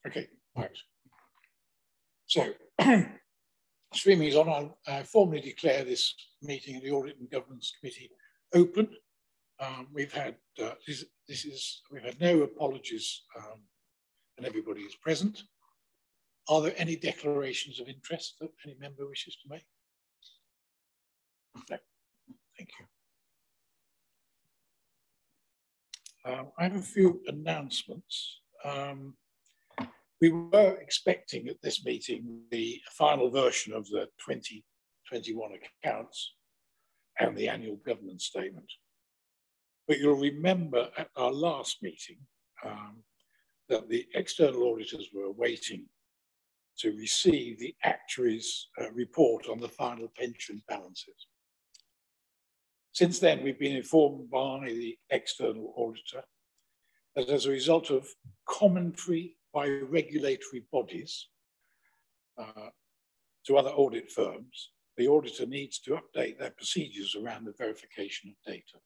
Okay, right. So, streaming is on. I formally declare this meeting of the Audit and Governance Committee open. We've had we've had no apologies, and everybody is present. Are there any declarations of interest that any member wishes to make? No. Thank you. I have a few announcements. We were expecting at this meeting the final version of the 2021 accounts and the annual governance statement. But you'll remember at our last meeting that the external auditors were waiting to receive the actuaries' report on the final pension balances. Since then, we've been informed by the external auditor that as a result of commentary by regulatory bodies to other audit firms, the auditor needs to update their procedures around the verification of data.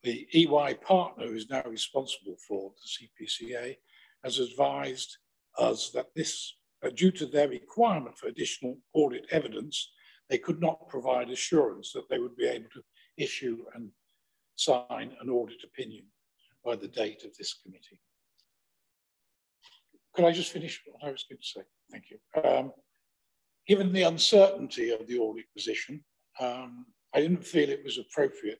The EY partner who is now responsible for the CPCA has advised us that this, due to their requirement for additional audit evidence, they could not provide assurance that they would be able to issue and sign an audit opinion by the date of this committee. Could I just finish what I was going to say? Thank you. Given the uncertainty of the audit position, I didn't feel it was appropriate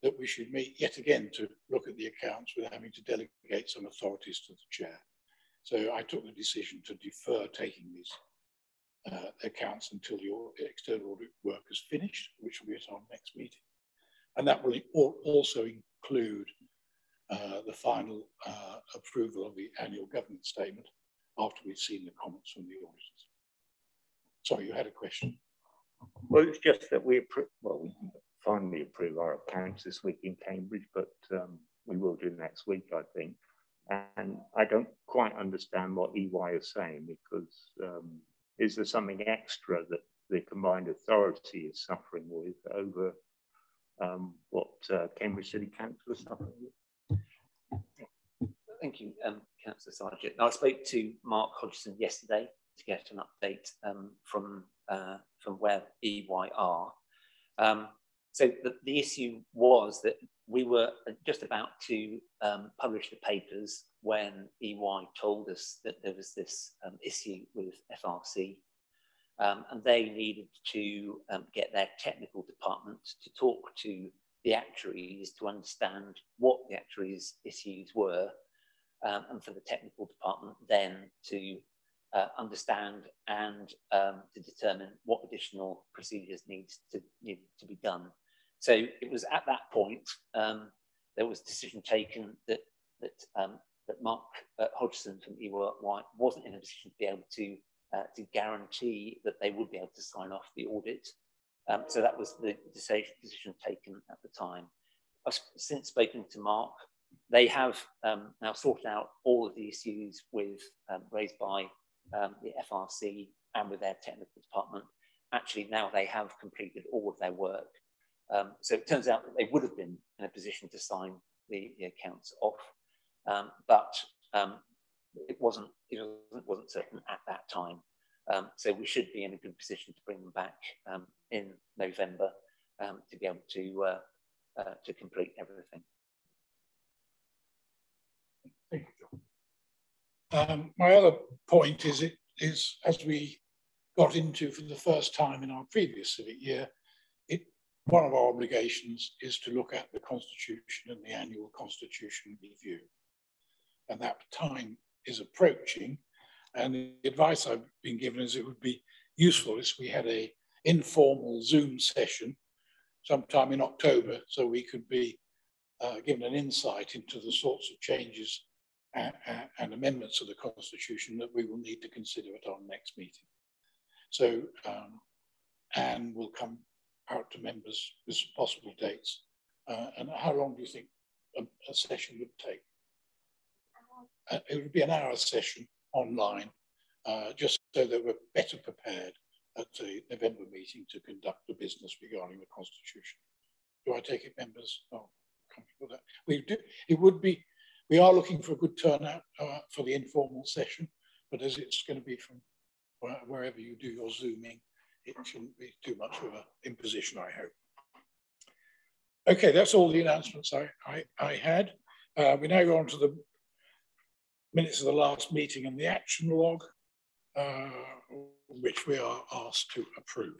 that we should meet yet again to look at the accounts without having to delegate some authorities to the chair. So I took the decision to defer taking these accounts until the external audit work is finished, which will be at our next meeting. And that will also include the final approval of the annual governance statement after we've seen the comments from the auditors. Sorry, you had a question. Well, it's just that we finally approve our accounts this week in Cambridge, but we will do next week, I think. And I don't quite understand what EY is saying, because is there something extra that the combined authority is suffering with over what Cambridge City Council is suffering with? Thank you, Councillor Sargent. I spoke to Mark Hodgson yesterday to get an update from where EY are. So the issue was that we were just about to publish the papers when EY told us that there was this issue with FRC, and they needed to get their technical department to talk to the actuaries to understand what the actuaries' issues were, and for the technical department then to understand and to determine what additional procedures need to be done. So it was at that point there was a decision taken that Mark Hodgson from EY wasn't in a position to be able to guarantee that they would be able to sign off the audit. So that was the decision taken at the time. I've since spoken to Mark. They have now sorted out all of the issues raised by the FRC and with their technical department. Actually, now they have completed all of their work. So it turns out that they would have been in a position to sign the accounts off, but it wasn't certain at that time. So we should be in a good position to bring them back in November to be able to complete everything. Thank you, John. My other point is as we got into for the first time in our previous civic year, one of our obligations is to look at the Constitution and the annual Constitution review. And that time is approaching. And the advice I've been given is it would be useful if we had an informal Zoom session sometime in October, so we could be given an insight into the sorts of changes and amendments of the Constitution that we will need to consider at our next meeting. So, and we'll come out to members with some possible dates. And how long do you think a session would take? It would be an hour session online, just so that we're better prepared at the November meeting to conduct the business regarding the Constitution. Do I take it members are comfortable with that? We do. It would be We are looking for a good turnout for the informal session, but as it's going to be from wherever you do your Zooming, it shouldn't be too much of an imposition, I hope. Okay, that's all the announcements I had. We now go on to the minutes of the last meeting and the action log, which we are asked to approve.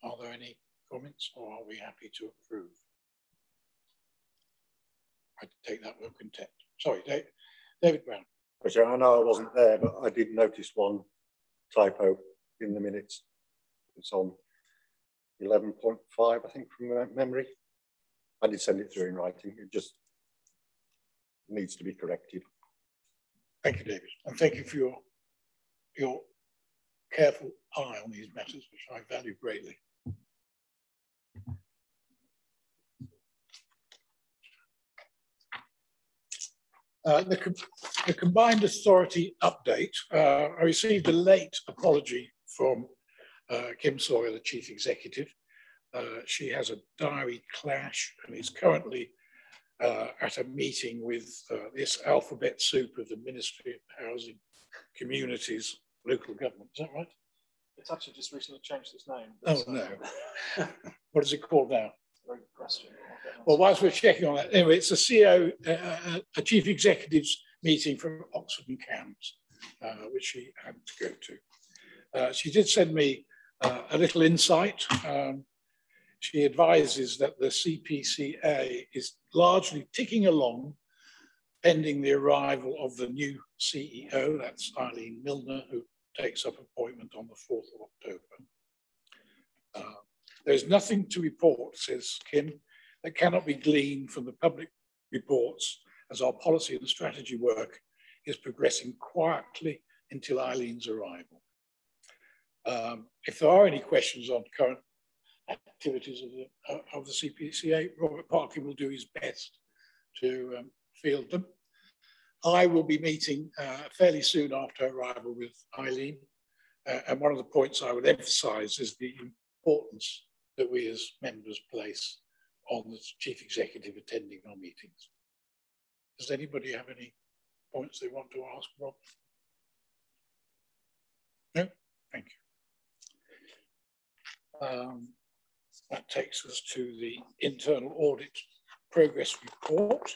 Are there any comments, or are we happy to approve? I take that with contempt. Sorry, David Brown. I know I wasn't there, but I did notice one typo in the minutes. It's on 11.5, I think, from memory. I did send it through in writing. It just needs to be corrected. Thank you, David, and thank you for your careful eye on these matters, which I value greatly. The combined authority update. I received a late apology from Kim Sawyer, the Chief Executive. She has a diary clash and is currently at a meeting with this alphabet soup of the Ministry of Housing, Communities, Local Government. Is that right? It's actually just recently changed its name. Oh, no. What is it called now? Very good question. Well, whilst we're checking on that, anyway, it's a CEO, a Chief Executives meeting from Oxford and Cambs, which she had to go to. She did send me a little insight. She advises that the CPCA is largely ticking along pending the arrival of the new CEO, that's Eileen Milner, who takes up appointment on the 4th of October. There's nothing to report, says Kim, that cannot be gleaned from the public reports, as our policy and strategy work is progressing quietly until Eileen's arrival. If there are any questions on current activities of the CPCA, Robert Parkin will do his best to field them. I will be meeting fairly soon after arrival with Eileen, and one of the points I would emphasise is the importance that we as members place on the Chief Executive attending our meetings. Does anybody have any points they want to ask Rob? No? Thank you. That takes us to the internal audit progress report.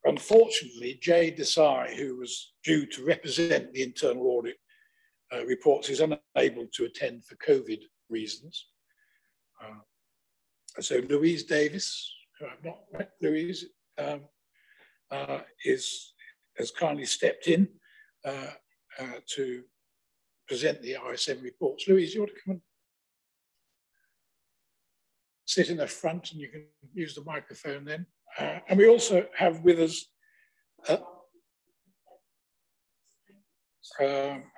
Unfortunately, Jay Desai, who was due to represent the internal audit reports, is unable to attend for COVID reasons. So Louise Davis, who I've not met, Louise, has kindly stepped in to present the RSM reports. Louise, you want to come and sit in the front, and you can use the microphone then. And we also have with us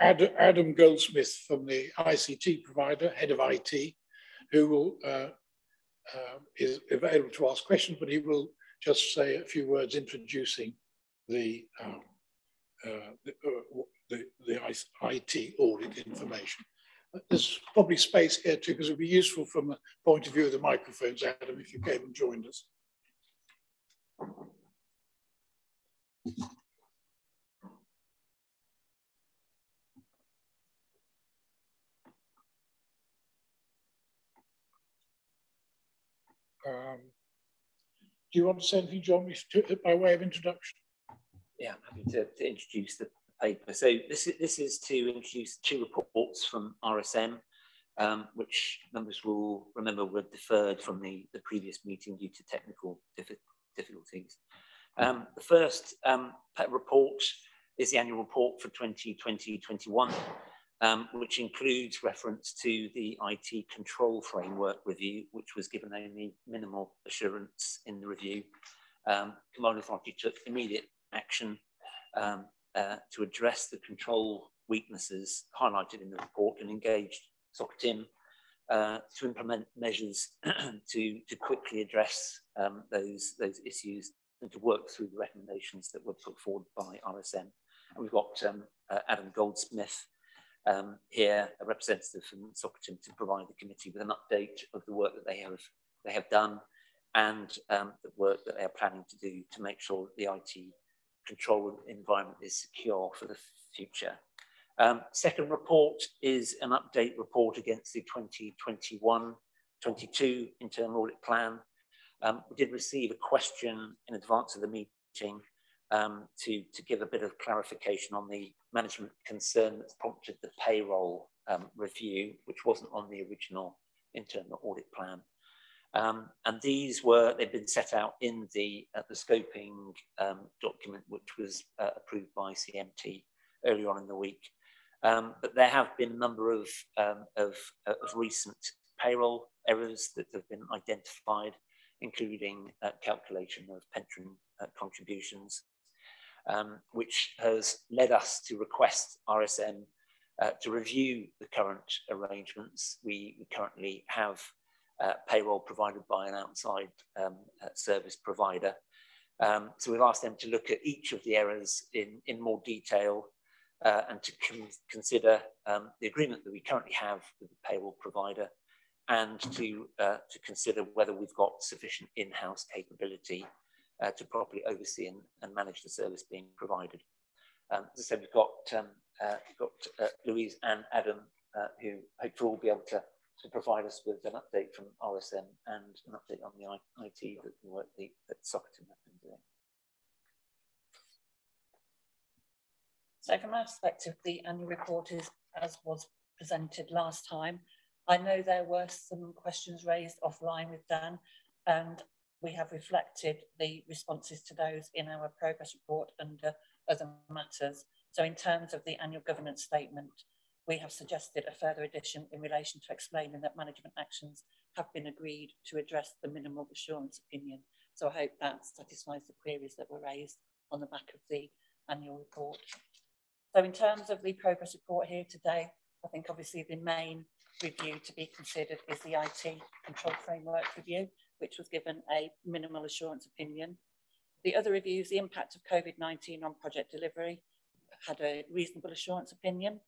Adam Goldsmith from the ICT provider, head of IT, who will is available to ask questions, but he will just say a few words introducing the IT audit information. There's probably space here too, because it would be useful from the point of view of the microphones, Adam, if you came and joined us. Do you want to say anything, John, by way of introduction? Yeah, I'm happy to introduce the paper. So this is to introduce 2 reports from RSM, which members will remember were deferred from the previous meeting due to technical difficulties. The first report is the annual report for 2020-21, which includes reference to the IT control framework review, which was given only minimal assurance in the review. Combined Authority took immediate action to address the control weaknesses highlighted in the report and engaged SOCTIM to implement measures to quickly address those issues and to work through the recommendations that were put forward by RSM. And we've got Adam Goldsmith here, a representative from SOCTIM, to provide the committee with an update of the work that they have done and the work that they're planning to do to make sure the IT control environment is secure for the future. Second report is an update report against the 2021-22 internal audit plan. We did receive a question in advance of the meeting to give a bit of clarification on the management concern that's prompted the payroll review, which wasn't on the original internal audit plan. And they've been set out in the scoping document, which was approved by CMT earlier on in the week. But there have been a number of recent payroll errors that have been identified, including calculation of pension contributions, which has led us to request RSM to review the current arrangements. We currently have payroll provided by an outside service provider. So we've asked them to look at each of the errors in more detail and to consider the agreement that we currently have with the payroll provider, and to consider whether we've got sufficient in-house capability to properly oversee and manage the service being provided. As I said, we've got Louise and Adam, who hopefully will be able to provide us with an update from RSM and an update on the IT work that Socratim have been doing. So from our perspective, the annual report is as was presented last time. I know there were some questions raised offline with Dan, and we have reflected the responses to those in our progress report under other matters. So in terms of the annual governance statement, we have suggested a further addition in relation to explaining that management actions have been agreed to address the minimal assurance opinion. So I hope that satisfies the queries that were raised on the back of the annual report. So in terms of the progress report here today, I think obviously the main review to be considered is the IT control framework review, which was given a minimal assurance opinion. The other reviews, the impact of COVID-19 on project delivery, had a reasonable assurance opinion,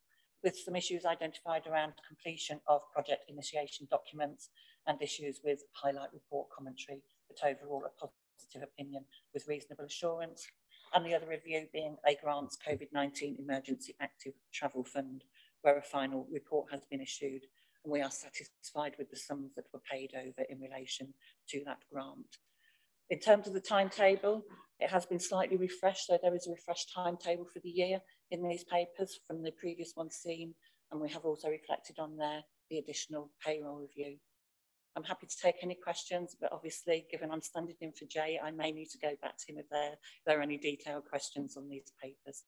with some issues identified around completion of project initiation documents and issues with highlight report commentary, but overall a positive opinion with reasonable assurance. And the other review being a grants COVID-19 Emergency Active Travel Fund, where a final report has been issued, and we are satisfied with the sums that were paid over in relation to that grant. In terms of the timetable, it has been slightly refreshed, so there is a refreshed timetable for the year in these papers from the previous one seen, and we have also reflected on there the additional payroll review. I'm happy to take any questions, but obviously, given I'm standing in for Jay, I may need to go back to him if there are any detailed questions on these papers.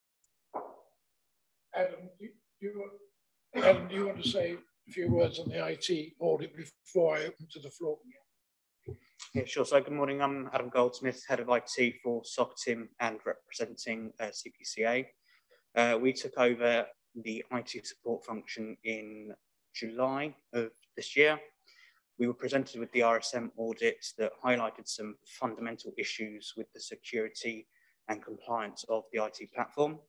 Adam, do you want to say a few words on the IT audit before I open to the floor? Yeah, sure. So good morning. I'm Adam Goldsmith, Head of IT for Socratim and representing CPCA. We took over the IT support function in July of this year. We were presented with the RSM audit that highlighted some fundamental issues with the security and compliance of the IT platform.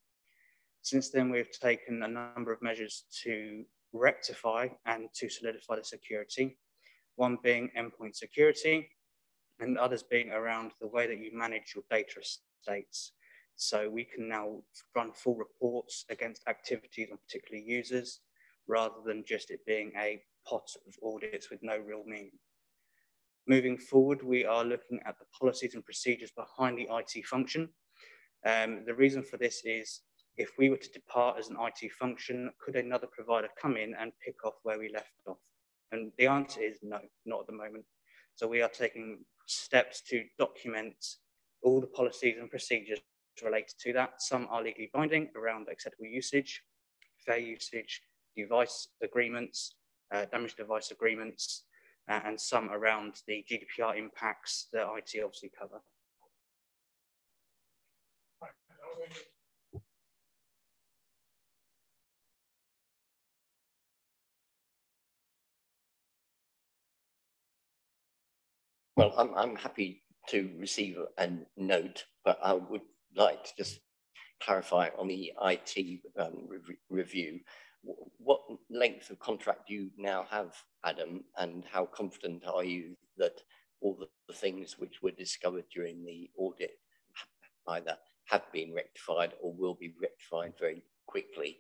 Since then, we've taken a number of measures to rectify and to solidify the security, one being endpoint security, and others being around the way that you manage your data estates. So we can now run full reports against activities on particular users, rather than just it being a pot of audits with no real meaning. Moving forward, we are looking at the policies and procedures behind the IT function. The reason for this is, if we were to depart as an IT function, could another provider come in and pick off where we left off? And the answer is no, not at the moment. So we are taking steps to document all the policies and procedures related to that. Some are legally binding around acceptable usage, fair usage, device agreements, damaged device agreements, and some around the GDPR impacts that IT obviously cover. Well, I'm happy to receive a note, but I would like to just clarify on the IT review. What length of contract do you now have, Adam, and how confident are you that all the things which were discovered during the audit either have been rectified or will be rectified very quickly.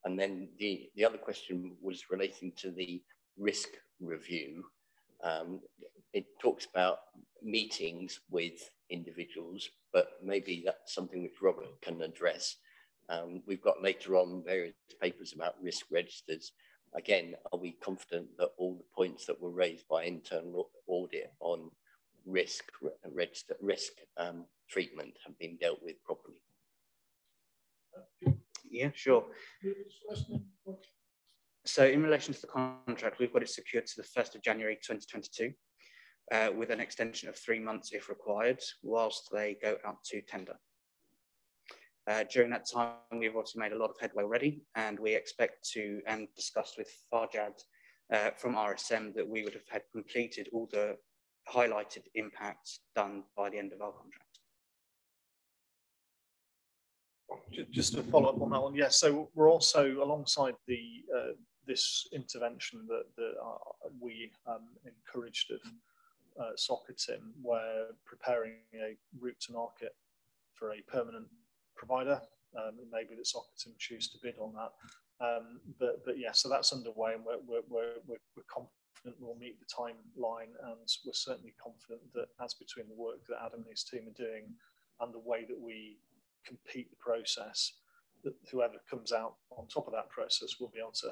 And then the other question was relating to the risk review. It talks about meetings with individuals, but maybe that's something which Robert can address. We've got later on various papers about risk registers. Again, are we confident that all the points that were raised by internal audit on risk treatment have been dealt with properly? Yeah, sure. So in relation to the contract, we've got it secured to the 1st of January 2022, with an extension of 3 months if required, whilst they go out to tender. During that time, we've also made a lot of headway already, and we expect to, and discussed with Farjad from RSM, that we would have had completed all the highlighted impacts done by the end of our contract. Just to follow up on that one, yes. So we're also, alongside the this intervention that we encouraged of Soccertim, we're preparing a route to market for a permanent provider. It may be that Soccertim choose to bid on that, but yeah, so that's underway, and we're confident we'll meet the timeline, and we're certainly confident that as between the work that Adam and his team are doing and the way that we compete the process, that whoever comes out on top of that process will be able to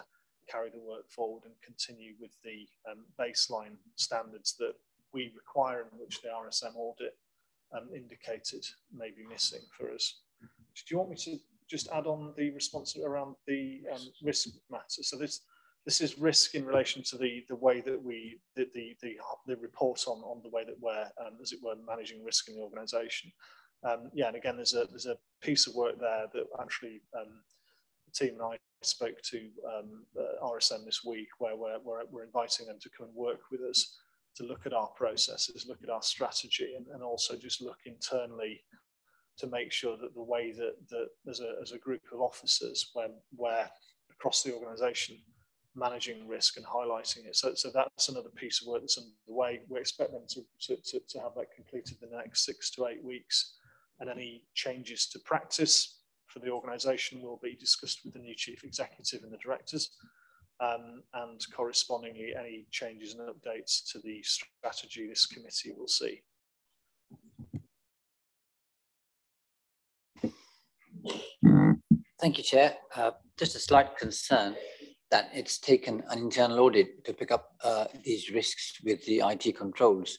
carry the work forward and continue with the baseline standards that we require, and which the RSM audit indicated may be missing for us. Do you want me to just add on the response around the risk matter? So this is risk in relation to the way that we the report on the way that we're as it were managing risk in the organisation. Yeah, and again, there's a piece of work there that actually the team and I spoke to RSM this week, where we're inviting them to come and work with us to look at our processes, look at our strategy, and also just look internally to make sure that the way that as a group of officers, we're across the organisation managing risk and highlighting it. So that's another piece of work that's underway. We expect them to have that completed in the next 6 to 8 weeks. And any changes to practice for the organisation will be discussed with the new chief executive and the directors, and correspondingly any changes and updates to the strategy this committee will see. Thank you, Chair. Just a slight concern that it's taken an internal audit to pick up these risks with the IT controls.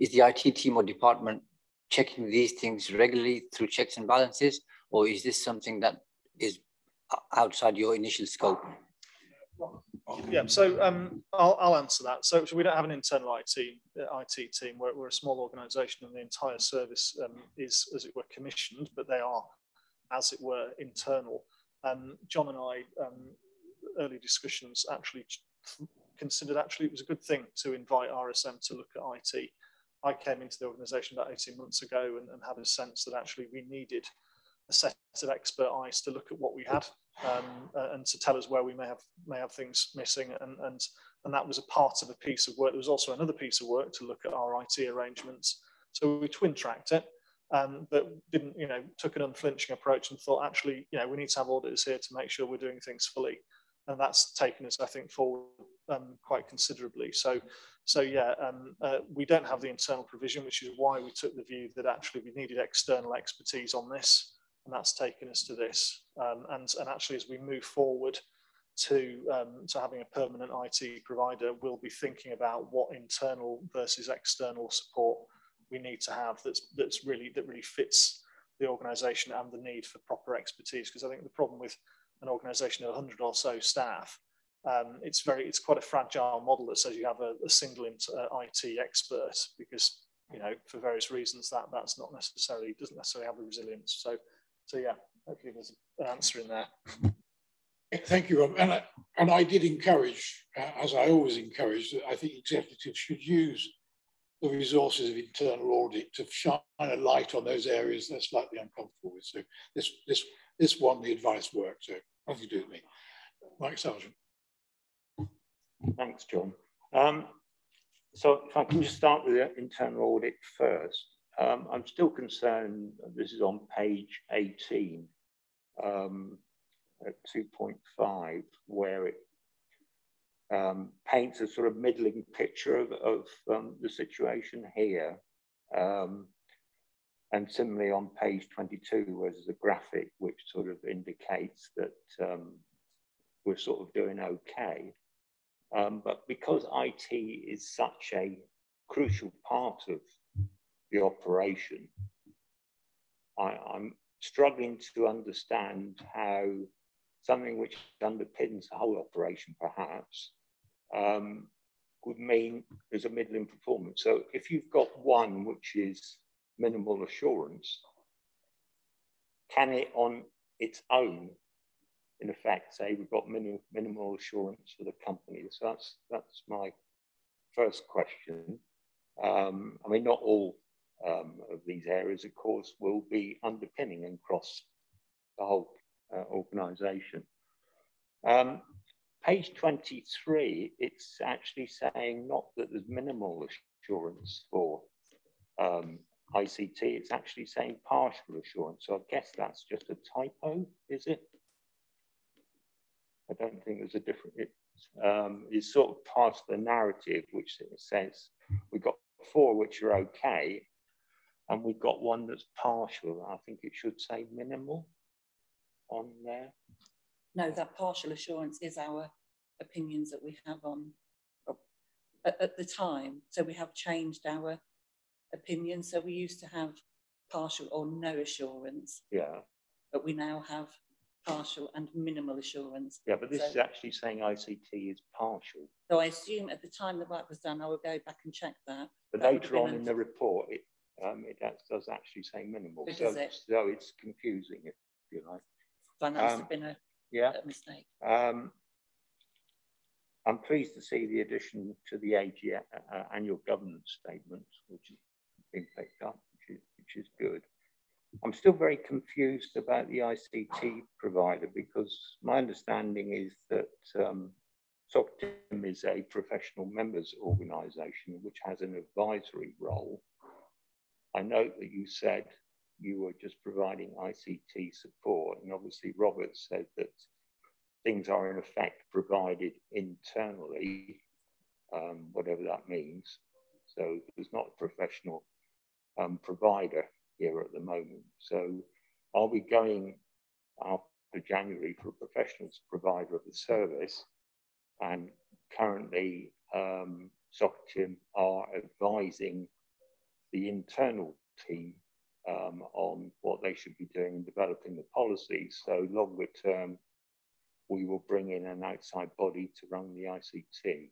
Is the IT team or department checking these things regularly through checks and balances, or is this something that is outside your initial scope? Yeah, so I'll answer that. So we don't have an internal IT team. We're a small organisation, and the entire service is, as it were, commissioned, but they are, as it were, internal. John and I, early discussions, actually considered it was a good thing to invite RSM to look at IT. I came into the organisation about 18 months ago and had a sense that actually we needed a set of expert eyes to look at what we had and to tell us where we may have things missing, and that was a part of a piece of work. There was also another piece of work to look at our IT arrangements. So we twin tracked it, but didn't, took an unflinching approach and thought, actually, we need to have auditors here to make sure we're doing things fully, and that's taken us, I think, forward quite considerably. So yeah, we don't have the internal provision, which is why we took the view that actually we needed external expertise on this, and that's taken us to this. And actually, as we move forward to having a permanent IT provider, we'll be thinking about what internal versus external support we need to have that really fits the organisation and the need for proper expertise. Because I think the problem with an organisation of 100 or so staff, it's quite a fragile model that says you have a single IT expert, because for various reasons doesn't necessarily have the resilience. So yeah, hopefully there's an answer in there. Thank you, Rob. And I did encourage, as I always encourage, that I think executives should use the resources of internal audit to shine a light on those areas they're slightly uncomfortable with. So this one, the advice worked. So nothing to do with me. Mike Sargent. Thanks, John. So if I can just start with the internal audit first. I'm still concerned, this is on page 18, at 2.5, where it paints a sort of middling picture of the situation here. And similarly on page 22, where there's a graphic which sort of indicates that we're sort of doing okay. But because IT is such a crucial part of the operation, I'm struggling to understand how something which underpins the whole operation perhaps would mean there's a middling performance. So if you've got one which is minimal assurance, can it on its own in effect say we've got minimal assurance for the company? So that's my first question. I mean, not all of these areas, of course, will be underpinning across the whole organisation. Page 23, it's actually saying not that there's minimal assurance for ICT, it's actually saying partial assurance. So I guess that's just a typo, is it? I don't think there's a different, it's sort of part of the narrative, which says we've got 4 which are okay, and we've got 1 that's partial. I think it should say minimal on there. No, that partial assurance is our opinions that we have on at the time. So we have changed our opinion. So we used to have partial or no assurance. Yeah. But we now have partial and minimal assurance. Yeah, but this is actually saying ICT is partial. So I assume at the time the work was done, I will go back and check that. But later on in the report, it does actually say minimal. So it's confusing, if you like. That must have been a mistake. I'm pleased to see the addition to the annual governance statement, which has been picked up, which is good. I'm still very confused about the ICT provider, because my understanding is that SOCTIM is a professional members organisation which has an advisory role. I note that you said you were just providing ICT support, and obviously Robert said that things are in effect provided internally, whatever that means. So there's not a professional provider here at the moment. So are we going after January for a professional provider of the service? And currently SOCTIM are advising the internal team on what they should be doing in developing the policies. So longer term, we will bring in an outside body to run the ICT.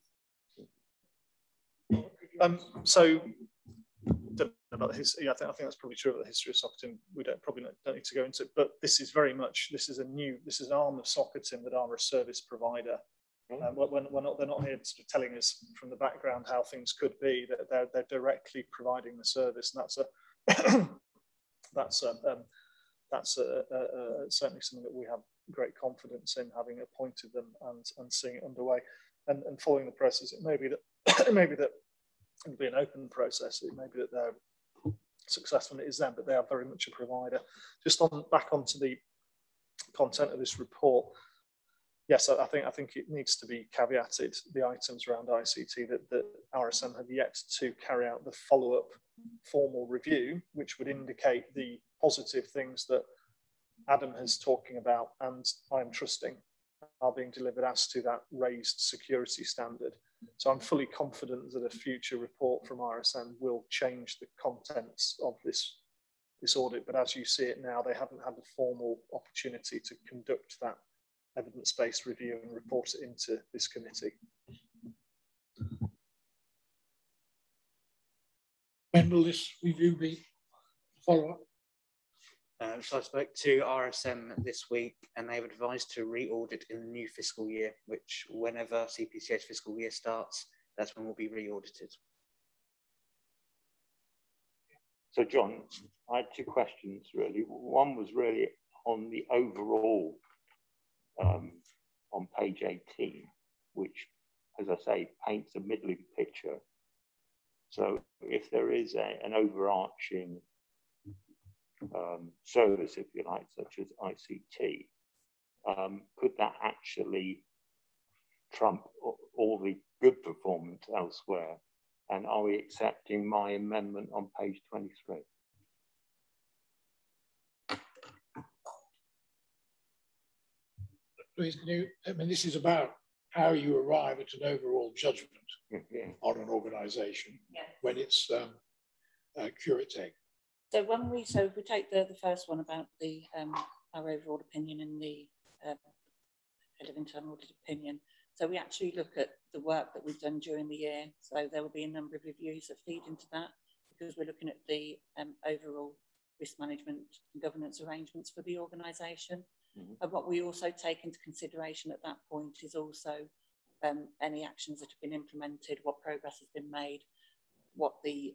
So about the history, I think that's probably true about the history of SOCTIM. We probably don't need to go into it, but this is very much, this is an arm of SOCTIM that are a service provider. They're not here sort of telling us from the background how things could be. They're directly providing the service, and that's certainly something that we have great confidence in, having appointed them and seeing it underway and following the process. It may be that it'll be an open process. It may be that they're successful and it is them, but they are very much a provider. Just back onto the content of this report. Yes, I think it needs to be caveated, the items around ICT, that RSM have yet to carry out the follow-up formal review, which would indicate the positive things that Adam is talking about and I'm trusting are being delivered as to that raised security standard. So I'm fully confident that a future report from RSM will change the contents of this audit, but as you see it now, they haven't had the formal opportunity to conduct that evidence-based review and report it into this committee. When will this review be follow-up? So I spoke to RSM this week, and they've advised to re-audit in the new fiscal year, which whenever CPCA's fiscal year starts, that's when we'll be re-audited. So John, I had 2 questions really. One was really on the overall on page 18, which, as I say, paints a middling picture. So if there is an overarching service, if you like, such as ICT, could that actually trump all the good performance elsewhere? And are we accepting my amendment on page 23? Please, can you, I mean, this is about how you arrive at an overall judgment on an organisation when it's curative. So if we take the first one about the our overall opinion in the head of internal audit opinion. So we actually look at the work that we've done during the year. So there will be a number of reviews that feed into that because we're looking at the overall risk management and governance arrangements for the organisation. And what we also take into consideration at that point is also any actions that have been implemented, what progress has been made, what the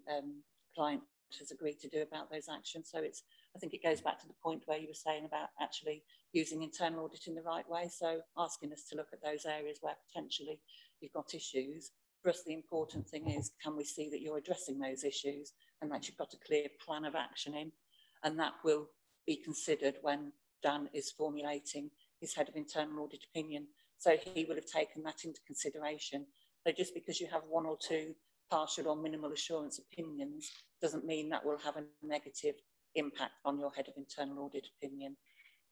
client has agreed to do about those actions. So I think it goes back to the point where you were saying about actually using internal audit in the right way. So asking us to look at those areas where potentially you've got issues. For us, the important thing is, can we see that you're addressing those issues and that you've got a clear plan of action in? And that will be considered when Dan is formulating his head of internal audit opinion. So he would have taken that into consideration. So just because you have one or two partial or minimal assurance opinions doesn't mean that will have a negative impact on your head of internal audit opinion.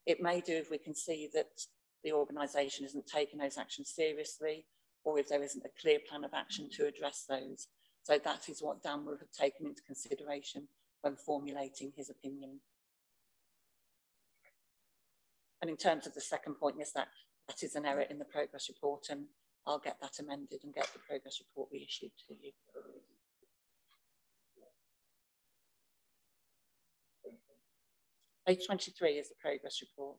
It may do if we can see that the organisation isn't taking those actions seriously, or if there isn't a clear plan of action to address those. So that is what Dan will have taken into consideration when formulating his opinion. And in terms of the second point, yes, that is an error in the progress report, and I'll get that amended and get the progress report reissued to you. Page 23 is the progress report.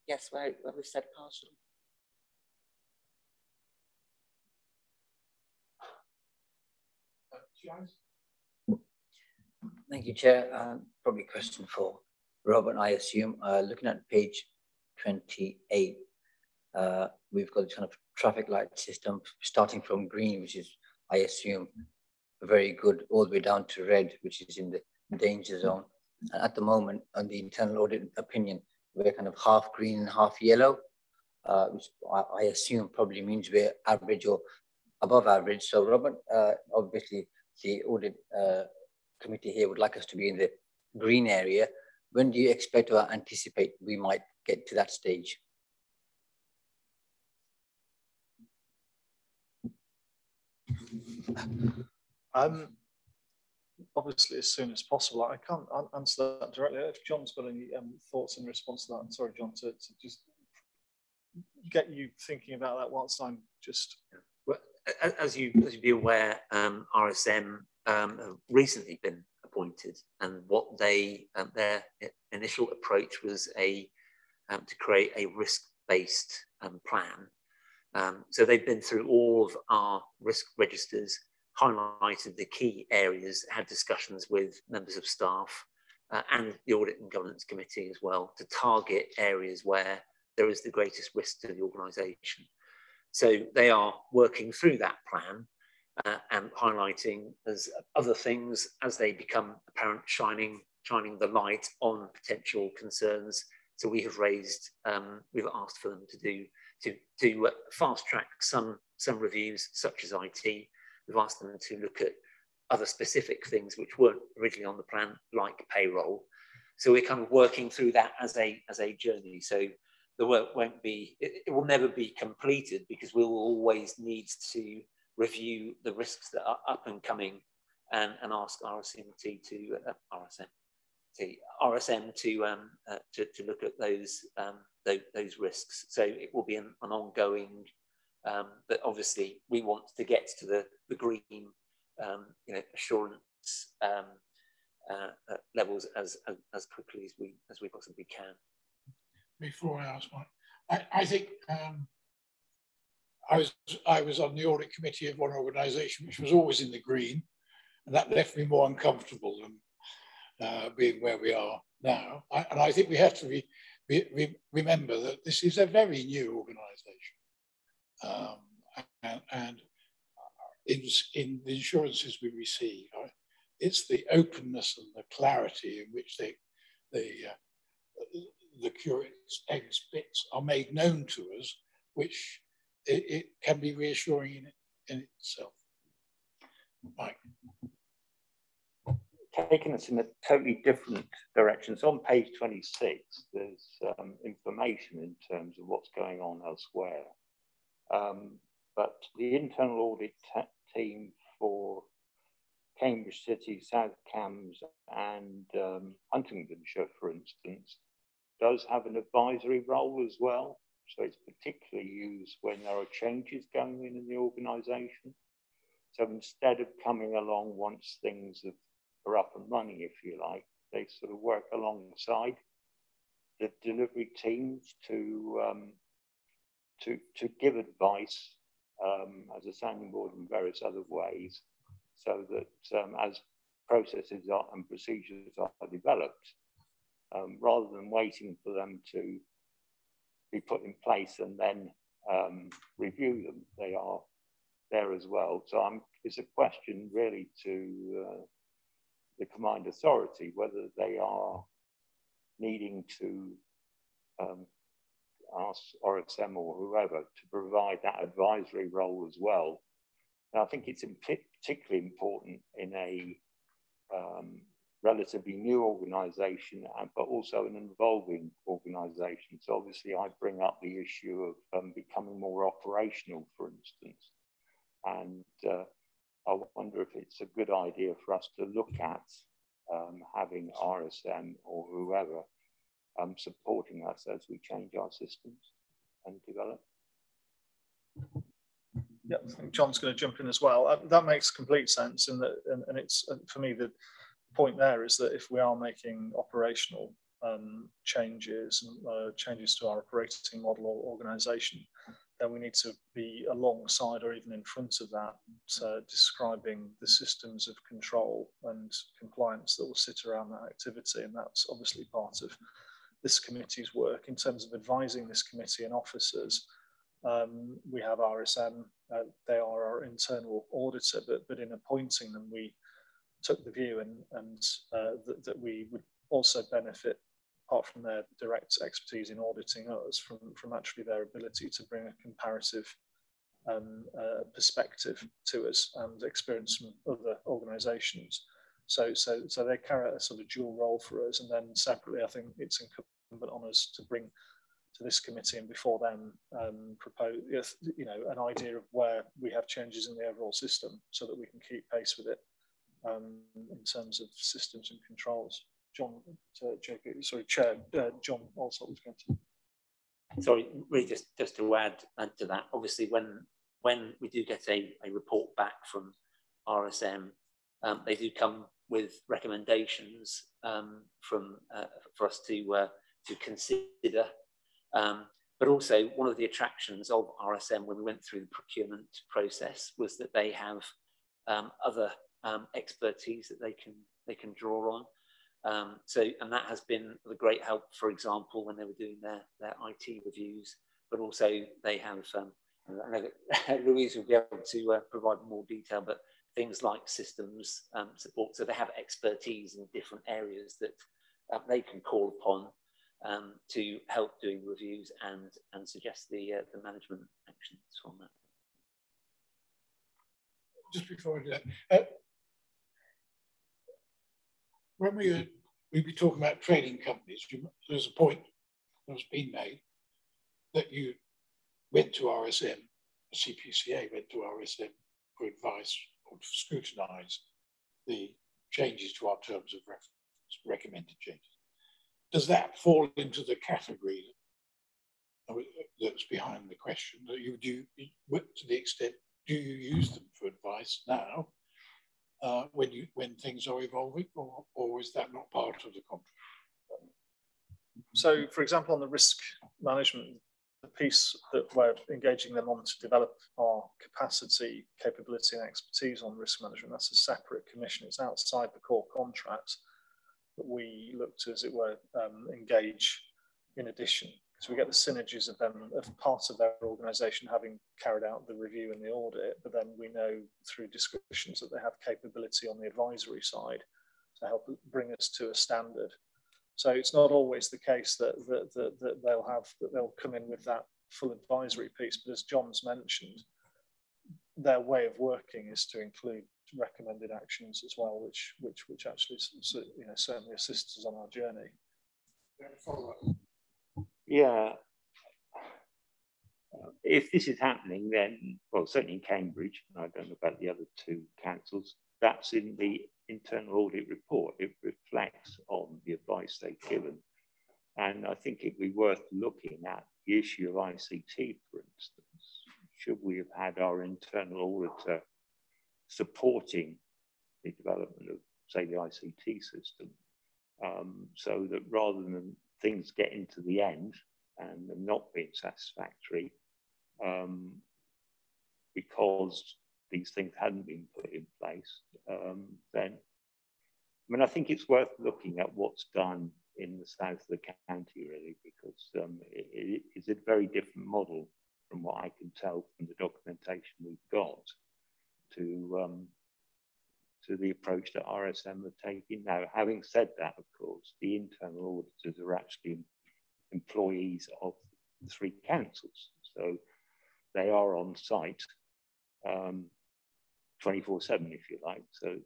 Yes, where we've said partially. Thank you, Chair. Probably a question for Robert, I assume. Looking at page 28, we've got this kind of traffic light system starting from green, which is, I assume, very good, all the way down to red, which is in the danger zone. And at the moment, on the internal audit opinion, we're kind of half green and half yellow, which I assume probably means we're average or above average. So Robert, obviously the audit committee here would like us to be in the green area. When do you expect or anticipate we might get to that stage? Obviously, as soon as possible. I can't answer that directly. If John's got any thoughts in response to that, I'm sorry, John, to just get you thinking about that whilst I'm just. Well, as you be aware, RSM have recently been appointed, and what their initial approach was to create a risk-based plan. So they've been through all of our risk registers, highlighted the key areas, had discussions with members of staff and the Audit and Governance Committee as well, to target areas where there is the greatest risk to the organisation. So they are working through that plan and highlighting as other things as they become apparent, shining the light on potential concerns. So we have raised, we've asked for them to fast track some reviews, such as IT. We've asked them to look at other specific things which weren't originally on the plan, like payroll. So we're kind of working through that as a journey. So the work won't be, it will never be completed, because we will always need to review the risks that are up and coming and ask RSM to look at those risks. So it will be an ongoing. But obviously, we want to get to the green, assurance levels as quickly as we possibly can. Before I ask one, I think I was on the audit committee of one organisation which was always in the green, and that left me more uncomfortable than being where we are now. And I think we have to remember that this is a very new organisation. And in the insurances we receive. It's the openness and the clarity in which the curate's eggs bits are made known to us, which it can be reassuring in itself. Mike. Taking us in a totally different direction. So on page 26, there's information in terms of what's going on elsewhere. But the internal audit team for Cambridge City, South Cambs and Huntingdonshire, for instance, does have an advisory role as well. So it's particularly used when there are changes going in the organisation. So instead of coming along once things are up and running, if you like, they sort of work alongside the delivery teams to give advice as a sounding board in various other ways, so that as processes and procedures are developed, rather than waiting for them to be put in place and then review them, they are there as well. So it's a question really to the combined authority, whether they are needing to ask RSM or whoever to provide that advisory role as well. And I think it's particularly important in a relatively new organisation, but also an evolving organisation. So obviously I bring up the issue of becoming more operational, for instance. And I wonder if it's a good idea for us to look at having RSM or whoever supporting us as we change our systems and develop. Yeah, I think John's going to jump in as well. That makes complete sense, and it's for me the point there is that if we are making operational changes to our operating model or organisation, then we need to be alongside or even in front of that, describing the systems of control and compliance that will sit around that activity. And that's obviously part of this committee's work in terms of advising this committee and officers. We have RSM, they are our internal auditor, but in appointing them, we took the view that we would also benefit, apart from their direct expertise in auditing us, from actually their ability to bring a comparative perspective to us and experience from other organisations. So they carry a sort of dual role for us, and then separately, I think it's incumbent on us to bring to this committee and before them propose, an idea of where we have changes in the overall system, so that we can keep pace with it in terms of systems and controls. Chair John also was going to. Sorry, really just to add to that, obviously when we do get a report back from RSM, they do come with recommendations for us to consider. But also one of the attractions of RSM when we went through the procurement process was that they have other expertise that they can draw on. And that has been of a great help, for example, when they were doing their IT reviews, but also they have, I know that Louise will be able to provide more detail, but things like systems support. So they have expertise in different areas that they can call upon to help doing reviews and suggest the management actions from that. Just before I do that, when we'd be talking about trading companies, there's a point that has been made that you went to RSM, CPCA went to RSM for advice or to scrutinise the changes to our terms of reference, recommended changes. Does that fall into the category that's behind the question, that you do, to the extent, do you use them for advice now when things are evolving, or is that not part of the contract? So, for example, on the risk management, the piece that we're engaging them on to develop our capacity, capability and expertise on risk management, that's a separate commission. It's outside the core contract that we look to, as it were, engage in addition. So we get the synergies of them, of part of their organisation having carried out the review and the audit, but then we know through discussions that they have capability on the advisory side to help bring us to a standard. So it's not always the case that they'll come in with that full advisory piece, but as John's mentioned, their way of working is to include recommended actions as well, which actually certainly assists us on our journey. Yeah. If this is happening, then, well, certainly in Cambridge, and I don't know about the other two councils, that's in the internal audit report. It reflects on the advice they've given. And I think it'd be worth looking at the issue of ICT, for instance. Should we have had our internal auditor supporting the development of, say, the ICT system, so that rather than things getting to the end and them not being satisfactory, because these things hadn't been put in place, then, I mean, I think it's worth looking at what's done in the south of the county, really, because it is a very different model from what I can tell from the documentation we've got to the approach that RSM are taking now. Having said that, of course, the internal auditors are actually employees of the three councils. So they are on site 24/7, if you like. So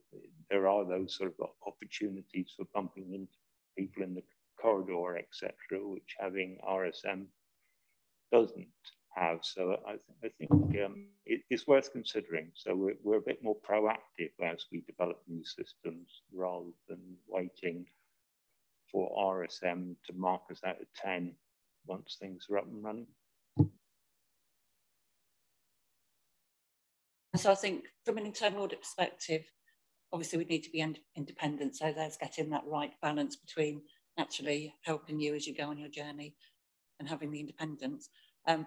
there are those sort of opportunities for bumping into people in the corridor, etc., which having RSM doesn't have. So I think it's worth considering. So we're a bit more proactive as we develop new systems rather than waiting for RSM to mark us out of 10 once things are up and running. So I think from an internal audit perspective, obviously we need to be independent. So there's getting that right balance between actually helping you as you go on your journey and having the independence.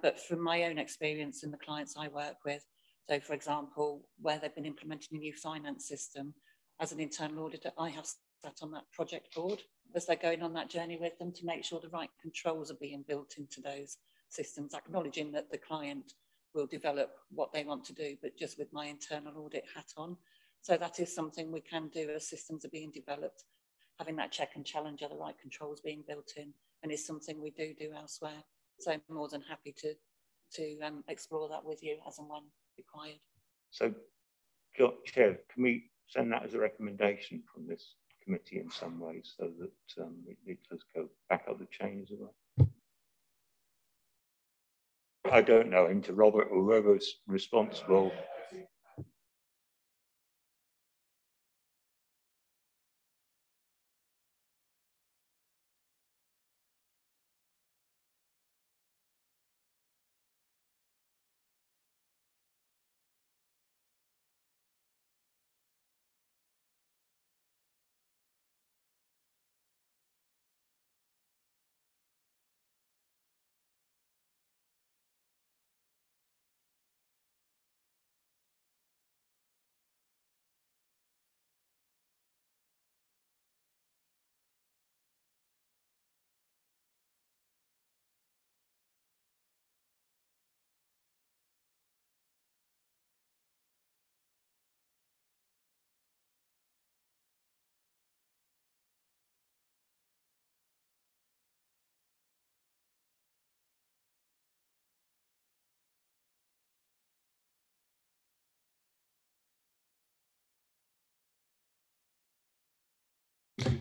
But from my own experience and the clients I work with, so for example, where they've been implementing a new finance system, as an internal auditor, I have sat on that project board as they're going on that journey with them to make sure the right controls are being built into those systems, acknowledging that the client will develop what they want to do, but just with my internal audit hat on. So that is something we can do as systems are being developed, having that check and challenge, are the right controls being built in, and is something we do elsewhere. So I'm more than happy to explore that with you as and when required. So, Chair, can we send that as a recommendation from this committee in some ways, so that it does go back up the chain as well? I don't know, into Robert or whoever's responsible.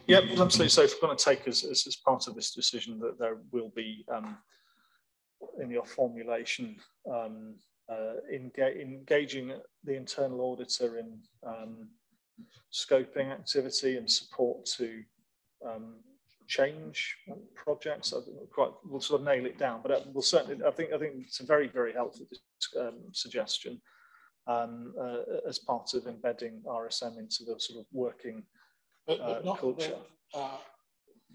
Yeah, absolutely. So if we're going to take as part of this decision that there will be in your formulation engaging the internal auditor in scoping activity and support to change projects. We'll sort of nail it down, but we'll certainly. I think it's a very, very helpful suggestion as part of embedding RSM into the sort of working culture.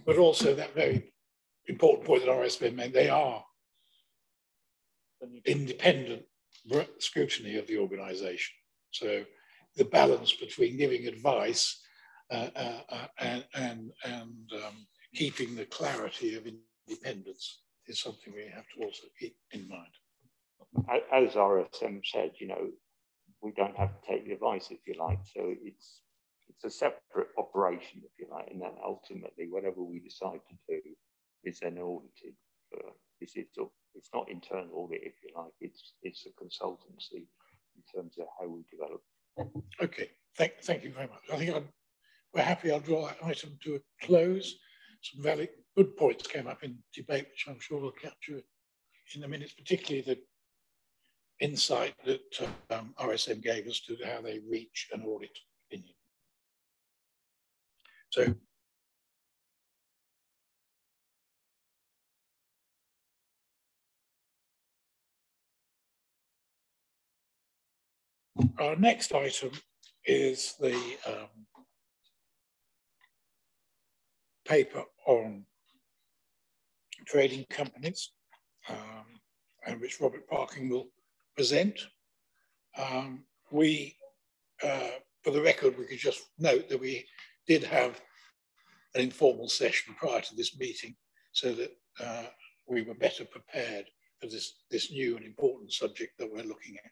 But also that very important point that RSM made, they are independent scrutiny of the organisation. So the balance between giving advice and keeping the clarity of independence is something we have to also keep in mind. As RSM said, you know, we don't have to take the advice, if you like. So it's a separate operation, if you like, and then ultimately whatever we decide to do is then audited. It's not internal audit, if you like. It's a consultancy in terms of how we develop. Okay, thank you very much. I think we're happy. I'll draw that item to a close. Some very good points came up in debate, which I'm sure we'll capture in the minutes, particularly the insight that RSM gave us to how they reach an audit opinion. So, our next item is the paper on trading companies, and which Robert Parking will present. For the record, we could just note that we did have an informal session prior to this meeting so that we were better prepared for this new and important subject that we're looking at.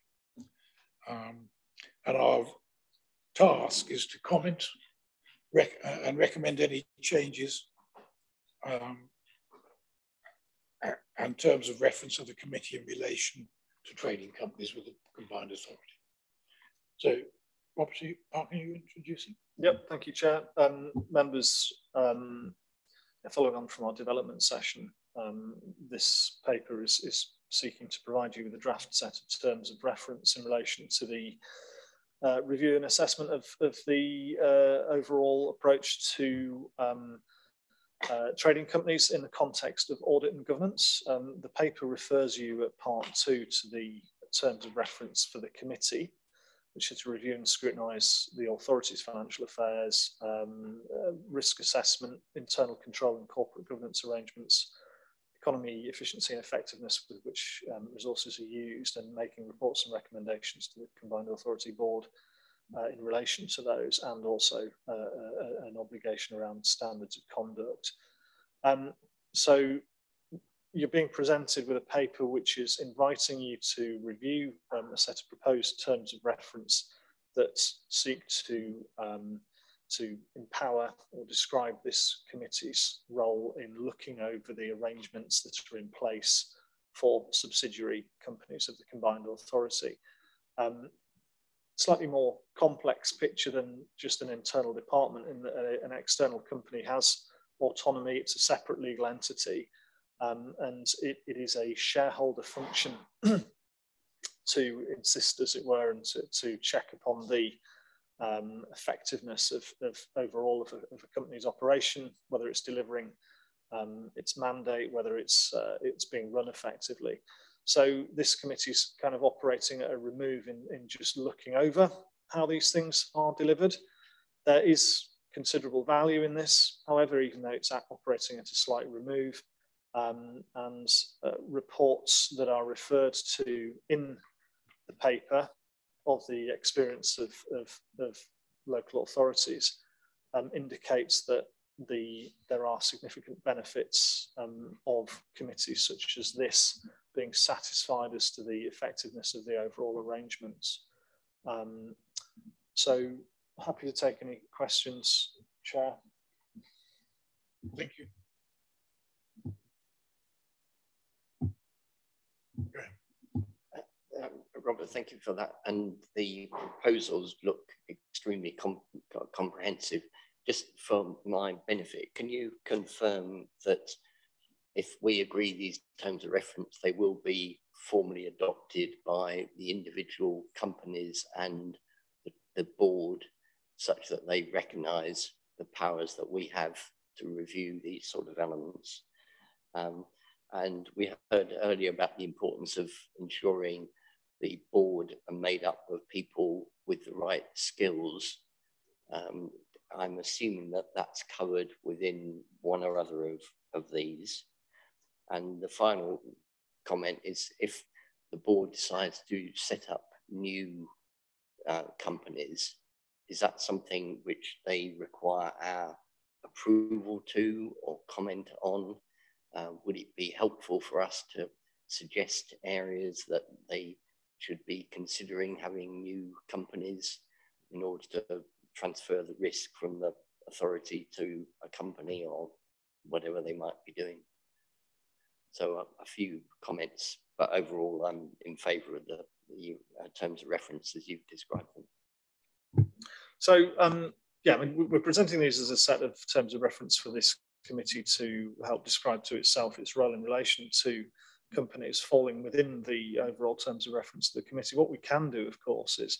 And our task is to comment and recommend any changes and terms of reference of the committee in relation to trading companies with a combined authority. So, Robert, are you introducing? Yep, thank you, Chair. Members, following on from our development session, this paper is seeking to provide you with a draft set of terms of reference in relation to the review and assessment of the overall approach to trading companies in the context of audit and governance. The paper refers you at part 2 to the terms of reference for the committee, which is to review and scrutinise the authority's financial affairs, risk assessment, internal control and corporate governance arrangements, economy, efficiency and effectiveness with which resources are used, and making reports and recommendations to the Combined Authority Board in relation to those, and also an obligation around standards of conduct. So you're being presented with a paper which is inviting you to review a set of proposed terms of reference that seek to empower or describe this committee's role in looking over the arrangements that are in place for subsidiary companies of the Combined Authority. Slightly more complex picture than just an internal department, in that an external company has autonomy. It's a separate legal entity, and it is a shareholder function to insist, as it were, and to check upon the effectiveness of overall of a company's operation, whether it's delivering its mandate, whether it's being run effectively. So this committee is kind of operating at a remove in just looking over how these things are delivered. There is considerable value in this, however, even though it's operating at a slight remove, and reports that are referred to in the paper of the experience of local authorities indicates that there are significant benefits of committees such as this being satisfied as to the effectiveness of the overall arrangements. So happy to take any questions, Chair. Thank you. Robert, thank you for that. And the proposals look extremely comprehensive. Just for my benefit, can you confirm that if we agree these terms of reference, they will be formally adopted by the individual companies and the board, such that they recognise the powers that we have to review these sort of elements? And we heard earlier about the importance of ensuring the board are made up of people with the right skills. I'm assuming that that's covered within one or other of these. And the final comment is, if the board decides to set up new companies, is that something which they require our approval to or comment on? would it be helpful for us to suggest areas that they should be considering having new companies in order to transfer the risk from the authority to a company or whatever they might be doing? So a few comments, but overall I'm in favour of the terms of reference as you've described them. So yeah, I mean, we're presenting these as a set of terms of reference for this committee to help describe to itself its role in relation to companies falling within the overall terms of reference of the committee. What we can do, of course, is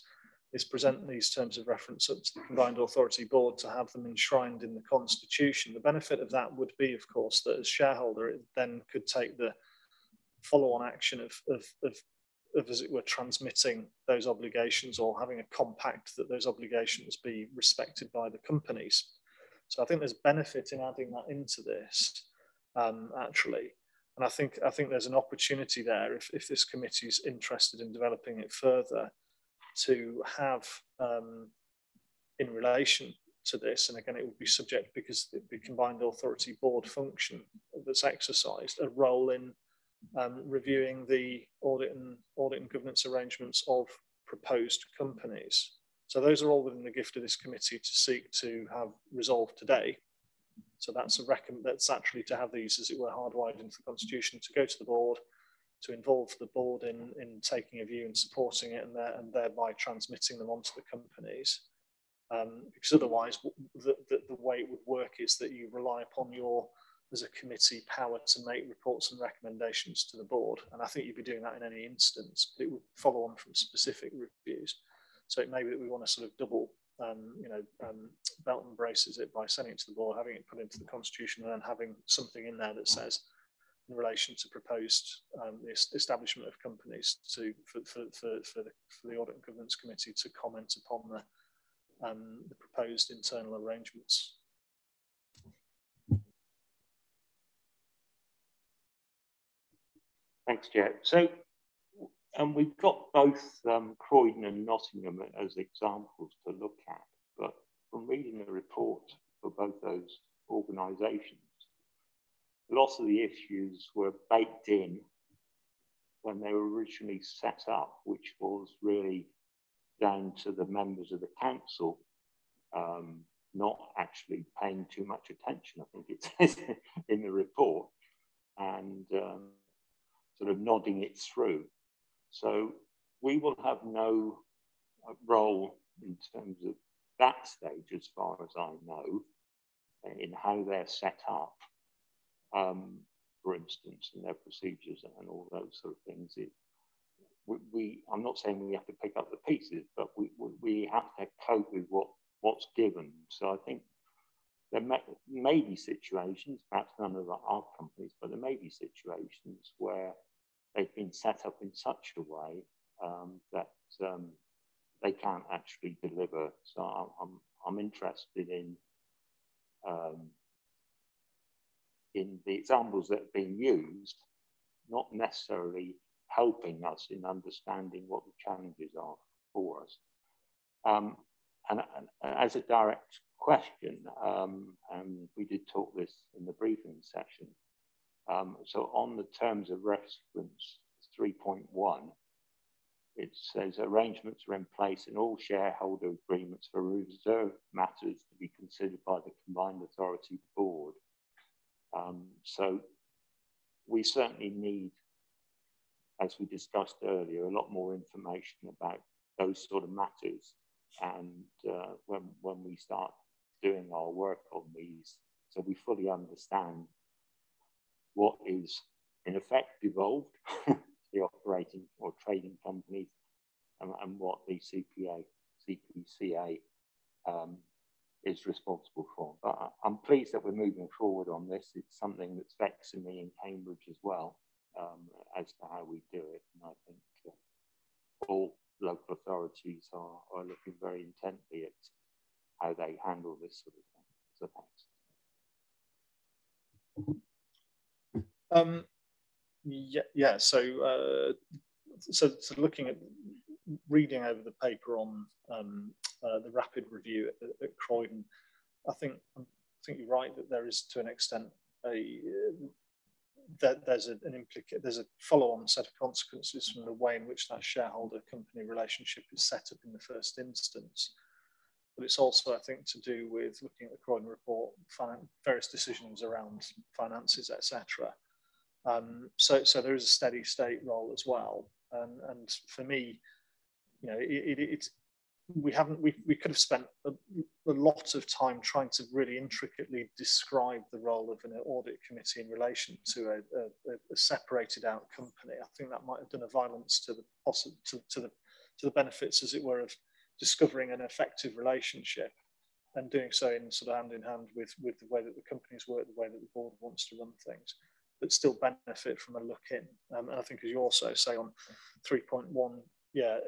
present these terms of reference up to the Combined Authority Board to have them enshrined in the Constitution. The benefit of that would be, of course, that as shareholder, it then could take the follow-on action of, as it were, transmitting those obligations or having a compact that those obligations be respected by the companies. So I think there's benefit in adding that into this, actually. And I think there's an opportunity there if this committee is interested in developing it further to have in relation to this, and again, it would be subject because the Combined Authority Board function that's exercised, a role in reviewing the audit and governance arrangements of proposed companies. So those are all within the gift of this committee to seek to have resolved today. So that's that's actually to have these, as it were, hardwired into the Constitution, to go to the board, to involve the board in taking a view and supporting it, and thereby transmitting them onto the companies. Because otherwise, the way it would work is that you rely upon your, as a committee, power to make reports and recommendations to the board. And I think you'd be doing that in any instance, but it would follow on from specific reviews. So it may be that we want to sort of double, belt and braces it by sending it to the board, having it put into the Constitution, and then having something in there that says, in relation to proposed the establishment of companies, for the Audit and Governance Committee to comment upon the proposed internal arrangements. Thanks, Chair. So, we've got both Croydon and Nottingham as examples to look at, but from reading the report for both those organisations, lots of the issues were baked in when they were originally set up, which was really down to the members of the council not actually paying too much attention, I think it says in the report, and sort of nodding it through. So we will have no role in terms of that stage, as far as I know, in how they're set up, for instance, and their procedures and all those sort of things. I'm not saying we have to pick up the pieces, but we have to cope with what's given. So I think there may be situations, perhaps none of our companies, but there may be situations where they've been set up in such a way that they can't actually deliver. So I'm interested in the examples that are being used, not necessarily helping us in understanding what the challenges are for us. And as a direct question, and we did talk this in the briefing session, so on the terms of reference 3.1, it says arrangements are in place in all shareholder agreements for reserved matters to be considered by the Combined Authority Board. So we certainly need, as we discussed earlier, a lot more information about those sort of matters. And when we start doing our work on these, so we fully understand what is in effect devolved to the operating or trading companies, and what the CPCA is responsible for. But I'm pleased that we're moving forward on this. It's something that's vexing me in Cambridge as well, as to how we do it. And I think all local authorities are looking very intently at how they handle this sort of thing. So thanks. So looking at reading over the paper on the rapid review at Croydon, I think you're right that there is, to an extent, there's a follow-on set of consequences from the way in which that shareholder company relationship is set up in the first instance. But it's also, I think, to do with looking at the Croydon report, various decisions around finances, etc. So there is a steady state role as well. And for me, you know, we could have spent a lot of time trying to really intricately describe the role of an audit committee in relation to a separated out company. I think that might have done a violence to the benefits, as it were, of discovering an effective relationship and doing so in sort of hand in hand with the way that the companies work, the way that the board wants to run things, but still benefit from a look in. And I think, as you also say on 3.1, yeah,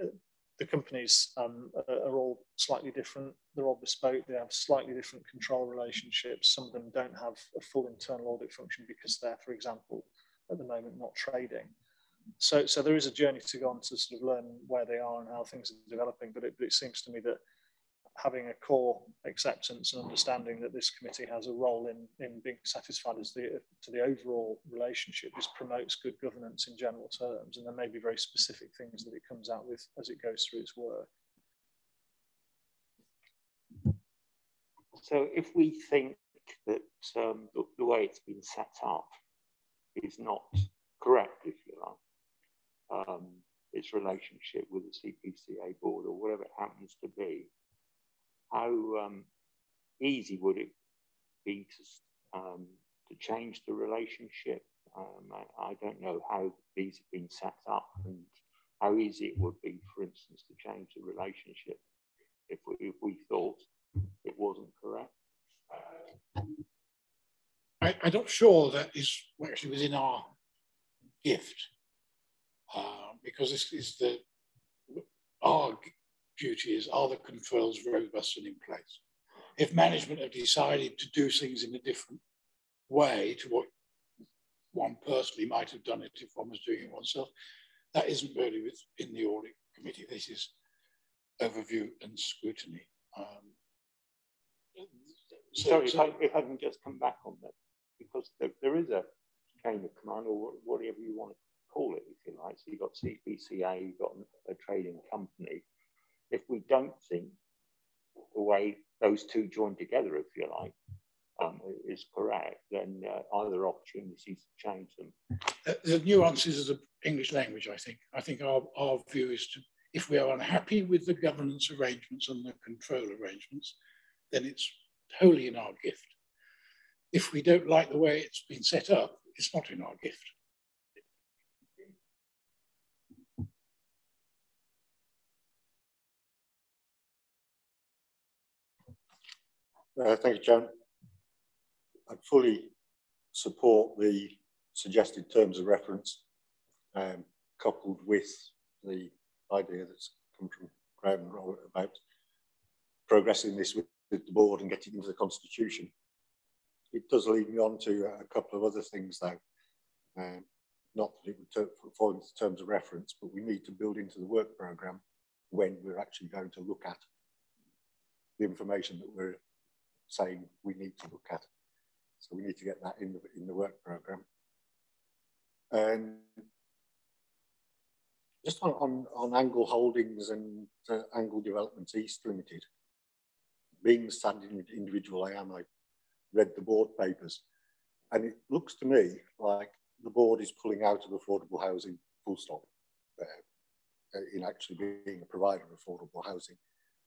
the companies are all slightly different. They're all bespoke. They have slightly different control relationships. Some of them don't have a full internal audit function because they're, for example, at the moment not trading. So there is a journey to go on to sort of learn where they are and how things are developing. But it seems to me that having a core acceptance and understanding that this committee has a role in being satisfied as to the overall relationship just promotes good governance in general terms. And there may be very specific things that it comes out with as it goes through its work. So if we think that the way it's been set up is not correct, if you like, its relationship with the CPCA board or whatever it happens to be, how easy would it be to change the relationship? I don't know how these have been set up and how easy it would be, for instance, to change the relationship if we thought it wasn't correct. I'm not sure that is actually within our gift, because this is our duty is, are the controls robust and in place? If management have decided to do things in a different way to what one personally might have done it if one was doing it oneself, that isn't really within the audit committee. This is overview and scrutiny. Sorry, if I can just come back on that, because there is a chain of command, or whatever you want to call it, if you like. So you've got CPCA, you've got a trading company. If we don't think the way those two join together, if you like, is correct, then are there opportunities to change them? The nuances of the English language, I think. I think our view is to, if we are unhappy with the governance arrangements and the control arrangements, then it's wholly in our gift. If we don't like the way it's been set up, it's not in our gift. Thank you, Joan. I fully support the suggested terms of reference, coupled with the idea that's come from Graham and Robert about progressing this with the board and getting into the constitution. It does lead me on to a couple of other things, though. Not that it would fall into terms of reference, but we need to build into the work programme when we're actually going to look at the information that we're saying we need to look at. So we need to get that in the work programme. And just on Angle Holdings and Angle Developments East Limited, being the standing individual I am, I read the board papers, and it looks to me like the board is pulling out of affordable housing full stop, in actually being a provider of affordable housing,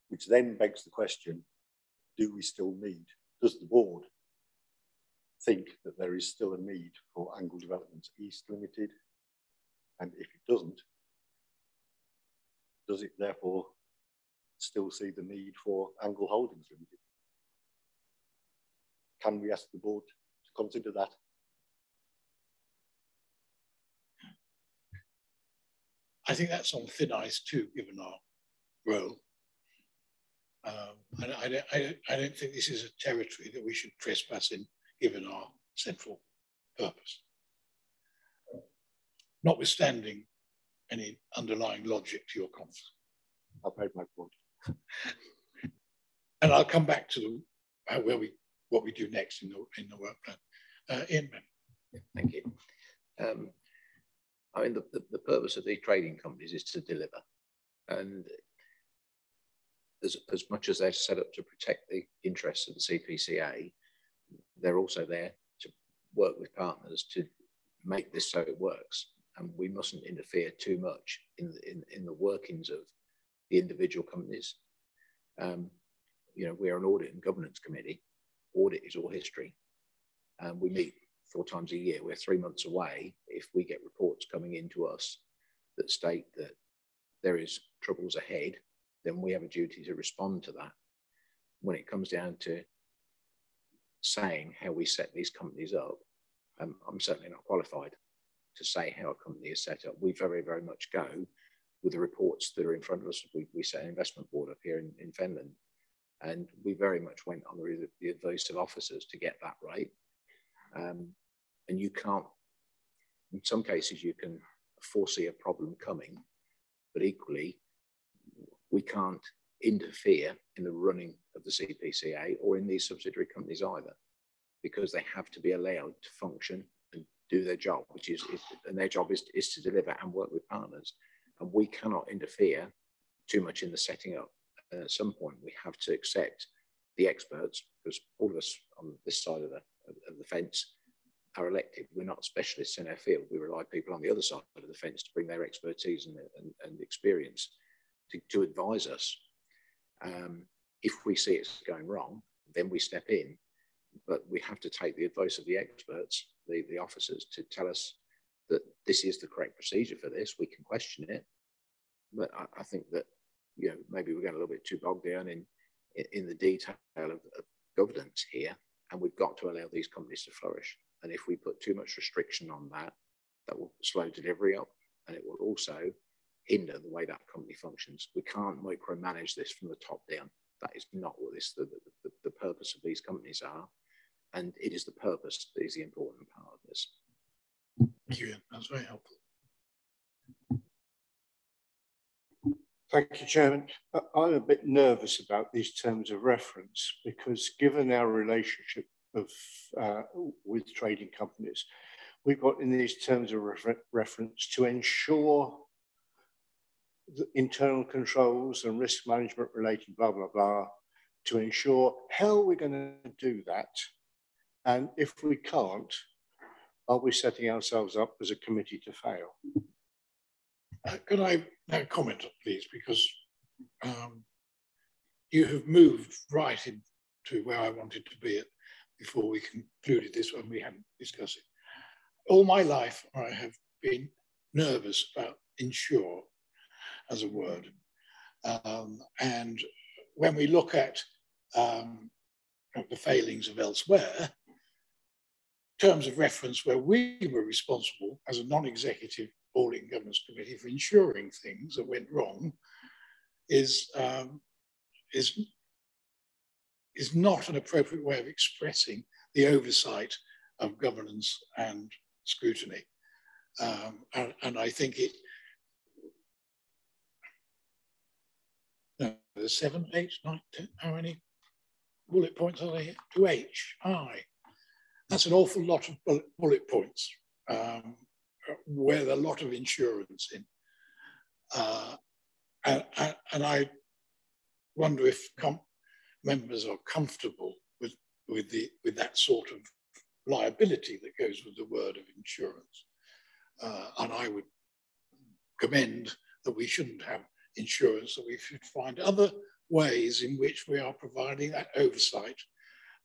which then begs the question, do we still need, does the board think that there is still a need for Angle Developments East Limited? And if it doesn't, does it therefore still see the need for Angle Holdings Limited? Can we ask the board to consider that? I think that's on thin ice too, given our role. I don't think this is a territory that we should trespass in, given our central purpose. Notwithstanding any underlying logic to your comments. I've made my point. And I'll come back to what we do next in the work plan. Ian. Thank you. I mean, the purpose of these trading companies is to deliver. And as much as they're set up to protect the interests of the CPCA, they're also there to work with partners to make this so it works. And we mustn't interfere too much in the workings of the individual companies. You know, we are an audit and governance committee. Audit is all history. We meet 4 times a year. We're 3 months away. If we get reports coming into us that state that there is troubles ahead, then we have a duty to respond to that. When it comes down to saying how we set these companies up, I'm certainly not qualified to say how a company is set up. We very, very much go with the reports that are in front of us. We set an investment board up here in Finland, and we very much went on the advice of officers to get that right. And you can't, in some cases, you can foresee a problem coming, but equally, we can't interfere in the running of the CPCA or in these subsidiary companies either, because they have to be allowed to function and do their job, and their job is to deliver and work with partners. And we cannot interfere too much in the setting up. And at some point, we have to accept the experts, because all of us on this side of the fence are elected. We're not specialists in our field. We rely on people on the other side of the fence to bring their expertise and experience to advise us. If we see it's going wrong, then we step in. But we have to take the advice of the experts, the officers, to tell us that this is the correct procedure for this. We can question it. But I think that, you know, maybe we're getting a little bit too bogged down in the detail of governance here, and we've got to allow these companies to flourish. And if we put too much restriction on that, that will slow delivery up, and it will also hinder the way that company functions. We can't micromanage this from the top down. That is not what the purpose of these companies are. And it is the purpose that is the important part of this. Thank you, Ian. That's very helpful. Thank you, Chairman. I'm a bit nervous about these terms of reference, because given our relationship with trading companies, we've got in these terms of reference to ensure the internal controls and risk management related blah, blah, blah, to ensure how we're going to do that. And if we can't, are we setting ourselves up as a committee to fail? Could I now comment, please, because you have moved right into where I wanted to be at before we concluded this when we hadn't discussed it. All my life, I have been nervous about insure as a word. And when we look at the failings of elsewhere, terms of reference where we were responsible as a non-executive Audit and Governance Committee for ensuring things that went wrong is not an appropriate way of expressing the oversight of governance and scrutiny. And I think there's 7, 8, 9, 10, how many bullet points are there here? 2H, I. That's an awful lot of bullet points with a lot of insurance in. And I wonder if members are comfortable with that sort of liability that goes with the word of insurance. And I would commend that we shouldn't have insurance, that we should find other ways in which we are providing that oversight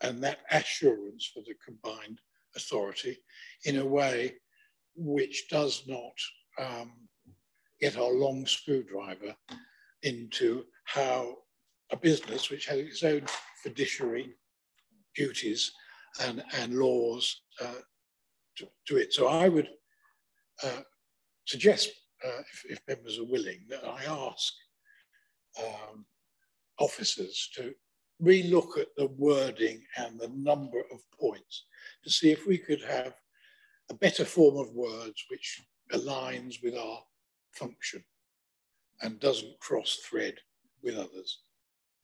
and that assurance for the combined authority in a way which does not get our long screwdriver into how a business which has its own fiduciary duties and laws to it. So I would suggest, if members are willing, that I ask officers to relook at the wording and the number of points to see if we could have a better form of words which aligns with our function and doesn't cross-thread with others.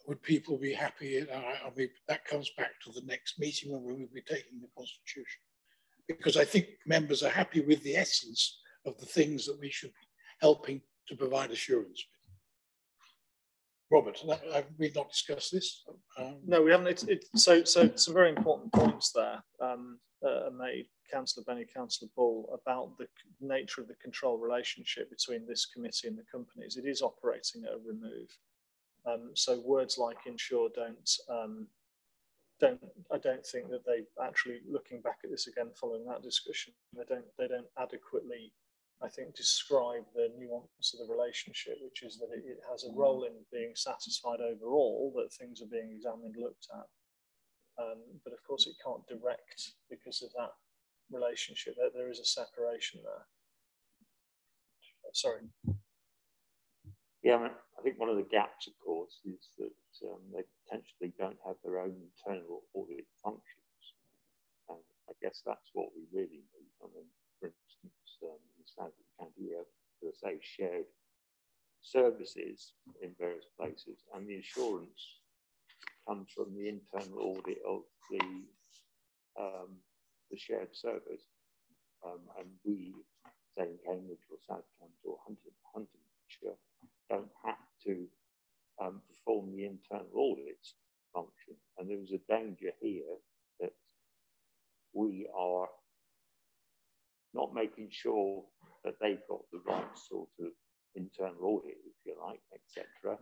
Would people be happy? I mean, that comes back to the next meeting when we will be taking the Constitution. because I think members are happy with the essence of the things that we should be helping to provide assurance with. Robert, we've not discussed this. No, we haven't. So some very important points there made, Councillor Benny, Councillor Bull, about the nature of the control relationship between this committee and the companies. It is operating at a remove. So words like ensure I don't think that they actually, looking back at this again following that discussion, they don't adequately, I think, describe the nuance of the relationship, which is that it has a role in being satisfied overall that things are being examined, looked at. But of course it can't direct because of that relationship. There is a separation there. Sorry. Yeah, I think one of the gaps, of course, is that they potentially don't have their own internal audit functions. And I guess that's what we really need. I mean, for instance, in South County, we have, as I say, shared services in various places, and the assurance comes from the internal audit of the shared service. And we, say in Cambridge or South County or Huntingdonshire, don't have to perform the internal audits function. And there is a danger here that we are not making sure that they've got the right sort of internal audit, if you like, etc.,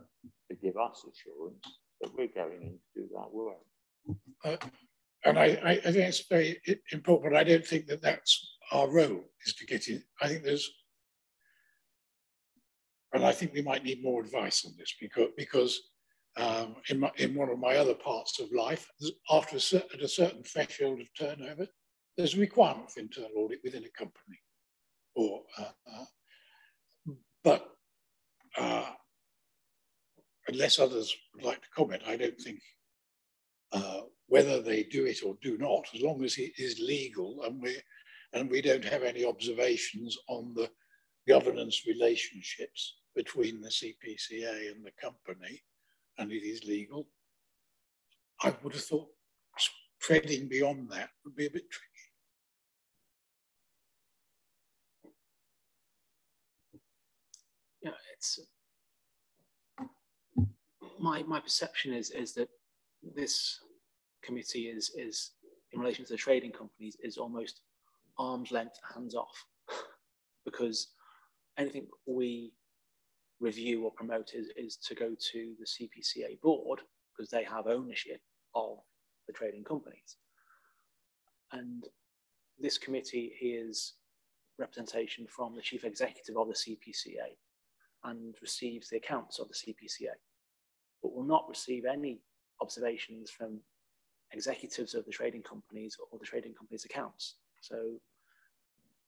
to give us assurance that we're going in to do that work. And I think it's very important, but I don't think that that's our role, is to get in. I think there's, and I think we might need more advice on this because in one of my other parts of life, after at a certain threshold of turnover, there's a requirement for internal audit within a company. Or, but unless others would like to comment, I don't think whether they do it or do not, as long as it is legal and we don't have any observations on the governance relationships between the CPCA and the company, and it is legal, I would have thought treading beyond that would be a bit tricky. Yeah, it's my perception is that this committee is in relation to the trading companies is almost arm's length, hands off, because anything we review or promote is to go to the CPCA board because they have ownership of the trading companies. And this committee is representation from the chief executive of the CPCA and receives the accounts of the CPCA, but will not receive any observations from executives of the trading companies or the trading companies' accounts. So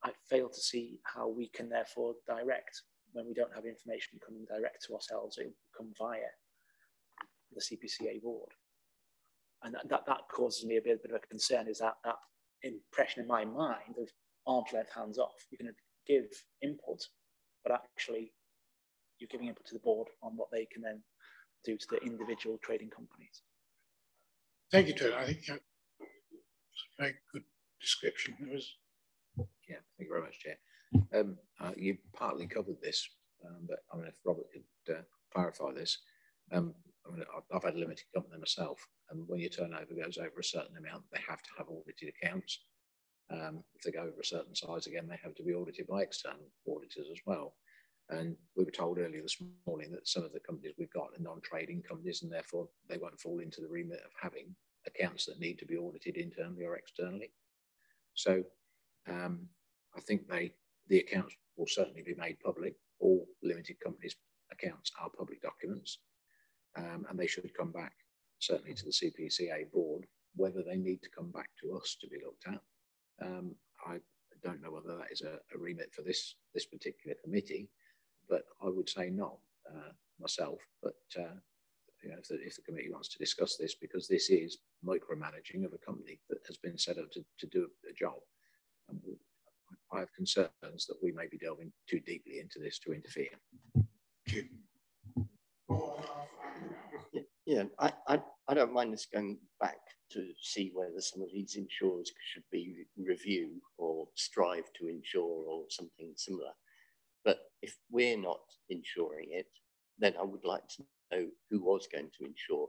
I fail to see how we can therefore direct when we don't have information coming direct to ourselves. It will come via the CPCA board. And that causes me a bit of a concern, is that impression in my mind of arm's length, hands off. You're going to give input, but actually you're giving input to the board on what they can then do to the individual trading companies. Thank you, Tony. I think that's a very good description. It was. Yeah, thank you very much, Chair. You partly covered this, but I mean, if Robert could clarify this. I mean, I've had a limited company myself, and when your turnover goes over a certain amount, they have to have audited accounts. If they go over a certain size again, they have to be audited by external auditors as well. And we were told earlier this morning that some of the companies we've got are non-trading companies, and therefore they won't fall into the remit of having accounts that need to be audited internally or externally. So I think the accounts will certainly be made public. All limited companies' accounts are public documents, and they should come back certainly to the CPCA board. Whether they need to come back to us to be looked at, I don't know whether that is a remit for this particular committee, but I would say not myself. But you know, if the committee wants to discuss this, because this is micromanaging of a company that has been set up to do a job, I have concerns that we may be delving too deeply into this to interfere. Yeah, I I don't mind us going back to see whether some of these insurers should be review or strive to insure or something similar. But if we're not insuring it, then I would like to know who was going to insure,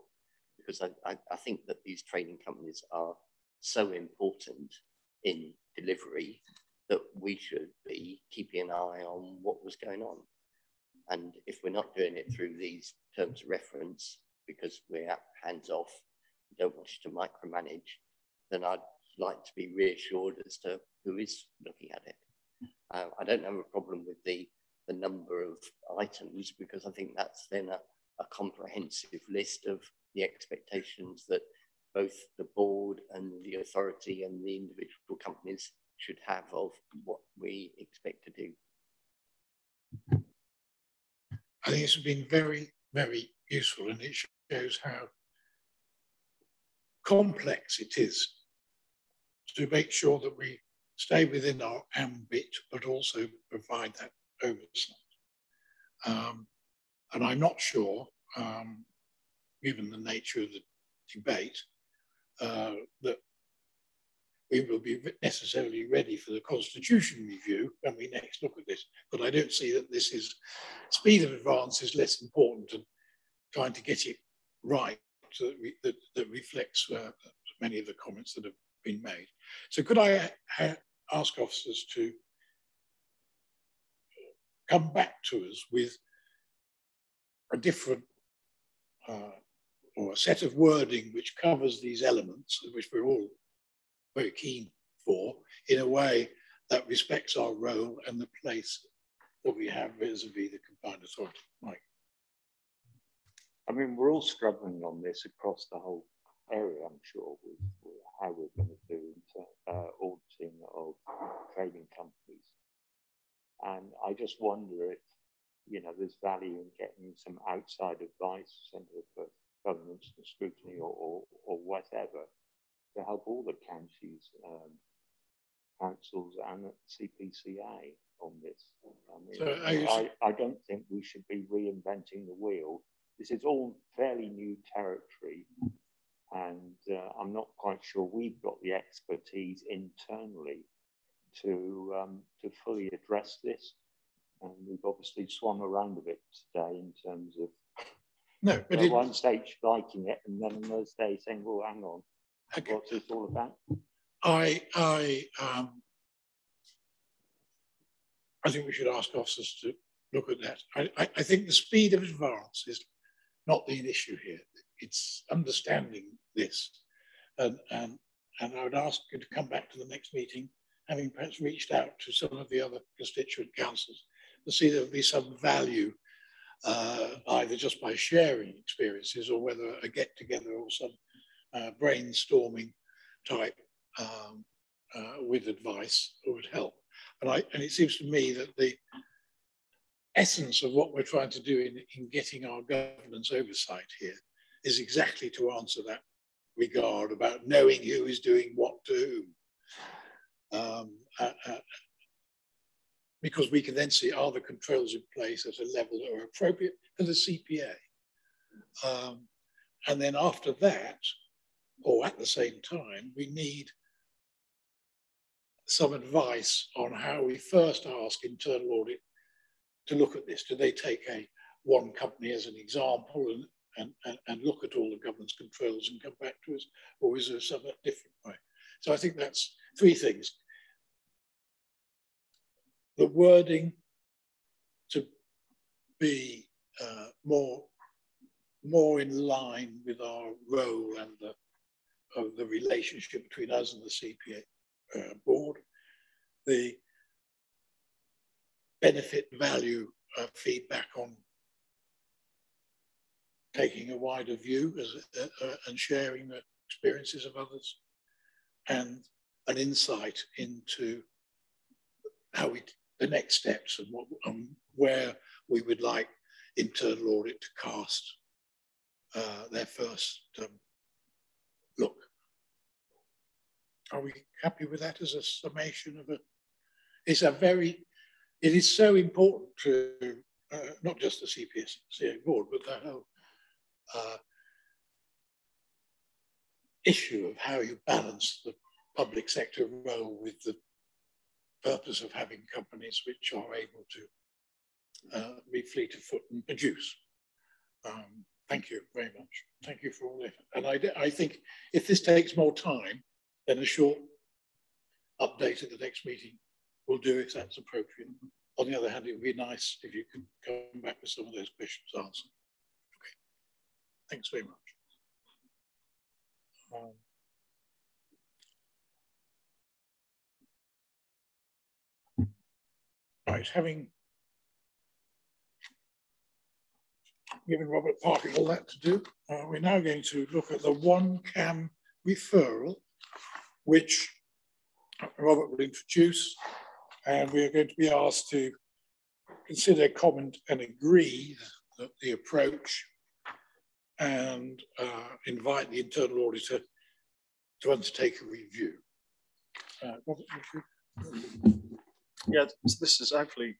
because I think that these trading companies are so important in delivery that we should be keeping an eye on what was going on. And if we're not doing it through these terms of reference, because we're hands off, we don't want you to micromanage, then I'd like to be reassured as to who is looking at it. I don't have a problem with the number of items, because I think that's then a comprehensive list of the expectations that both the board and the authority and the individual companies should have of what we expect to do. I think it's been very, very useful, and it shows how complex it is to make sure that we stay within our ambit, but also provide that oversight. And I'm not sure, given the nature of the debate, that we will be necessarily ready for the Constitution review when we next look at this. But I don't see that this is, speed of advance is less important than trying to get it right so that reflects many of the comments that have been made. So could I ask officers to come back to us with a different or a set of wording which covers these elements, which we're all very keen for, in a way that respects our role and the place that we have vis-a-vis the combined authority. Mike. I mean, we're all struggling on this across the whole area, I'm sure, with how we're going to do auditing of trading companies. And I just wonder if, you know, there's value in getting some outside advice, Centre for Governance and Scrutiny or whatever, to help all the counties, councils and CPCA on this. I mean, I don't think we should be reinventing the wheel. This is all fairly new territory, and I'm not quite sure we've got the expertise internally to fully address this. And we've obviously swung around a bit today in terms of one stage liking it and then another stage saying, well, hang on, okay, what's this all about? I think we should ask officers to look at that. I think the speed of advance is not the issue here. It's understanding this. And I would ask you to come back to the next meeting, having perhaps reached out to some of the other constituent councils, to see there will be some value, either just by sharing experiences or whether a get together or some brainstorming type with advice would help. And it seems to me that the essence of what we're trying to do in getting our governance oversight here is exactly to answer that regard about knowing who is doing what to whom. Because we can then see, are the controls in place at a level that are appropriate for the CPA? And then after that, or at the same time, we need some advice on how we first ask internal audit to look at this. Do they take one company as an example and look at all the governance controls and come back to us, or is there some different way? So I think that's three things. The wording to be more in line with our role and the relationship between us and the CPA board, the benefit value feedback on taking a wider view and sharing the experiences of others, and an insight into how the next steps and where we would like internal audit to cast their first look. Are we happy with that as a summation of it? It is so important to not just the CPCA board, but the whole issue of how you balance the public sector role with the purpose of having companies which are able to be fleet of foot and produce. Thank you very much. Thank you for all that. And I think if this takes more time, then a short update at the next meeting will do if that's appropriate. On the other hand, it would be nice if you could come back with some of those questions answered. Okay. Thanks very much. Right, having given Robert Parkin all that to do, we're now going to look at the one CAM referral, which Robert will introduce, and we are going to be asked to consider, comment, and agree that the approach, and invite the internal auditor to undertake a review. Robert, yeah, so this is hopefully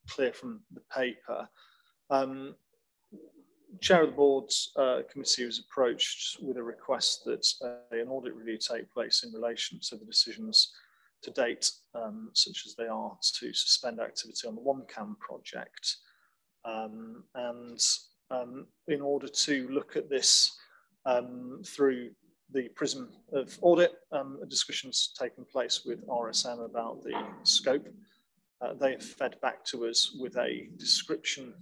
clear from the paper. Chair of the Board's committee was approached with a request that an audit review take place in relation to the decisions to date, such as they are to suspend activity on the OneCam project. In order to look at this through the prism of audit, a discussion's taken place with RSM about the scope. They have fed back to us with a description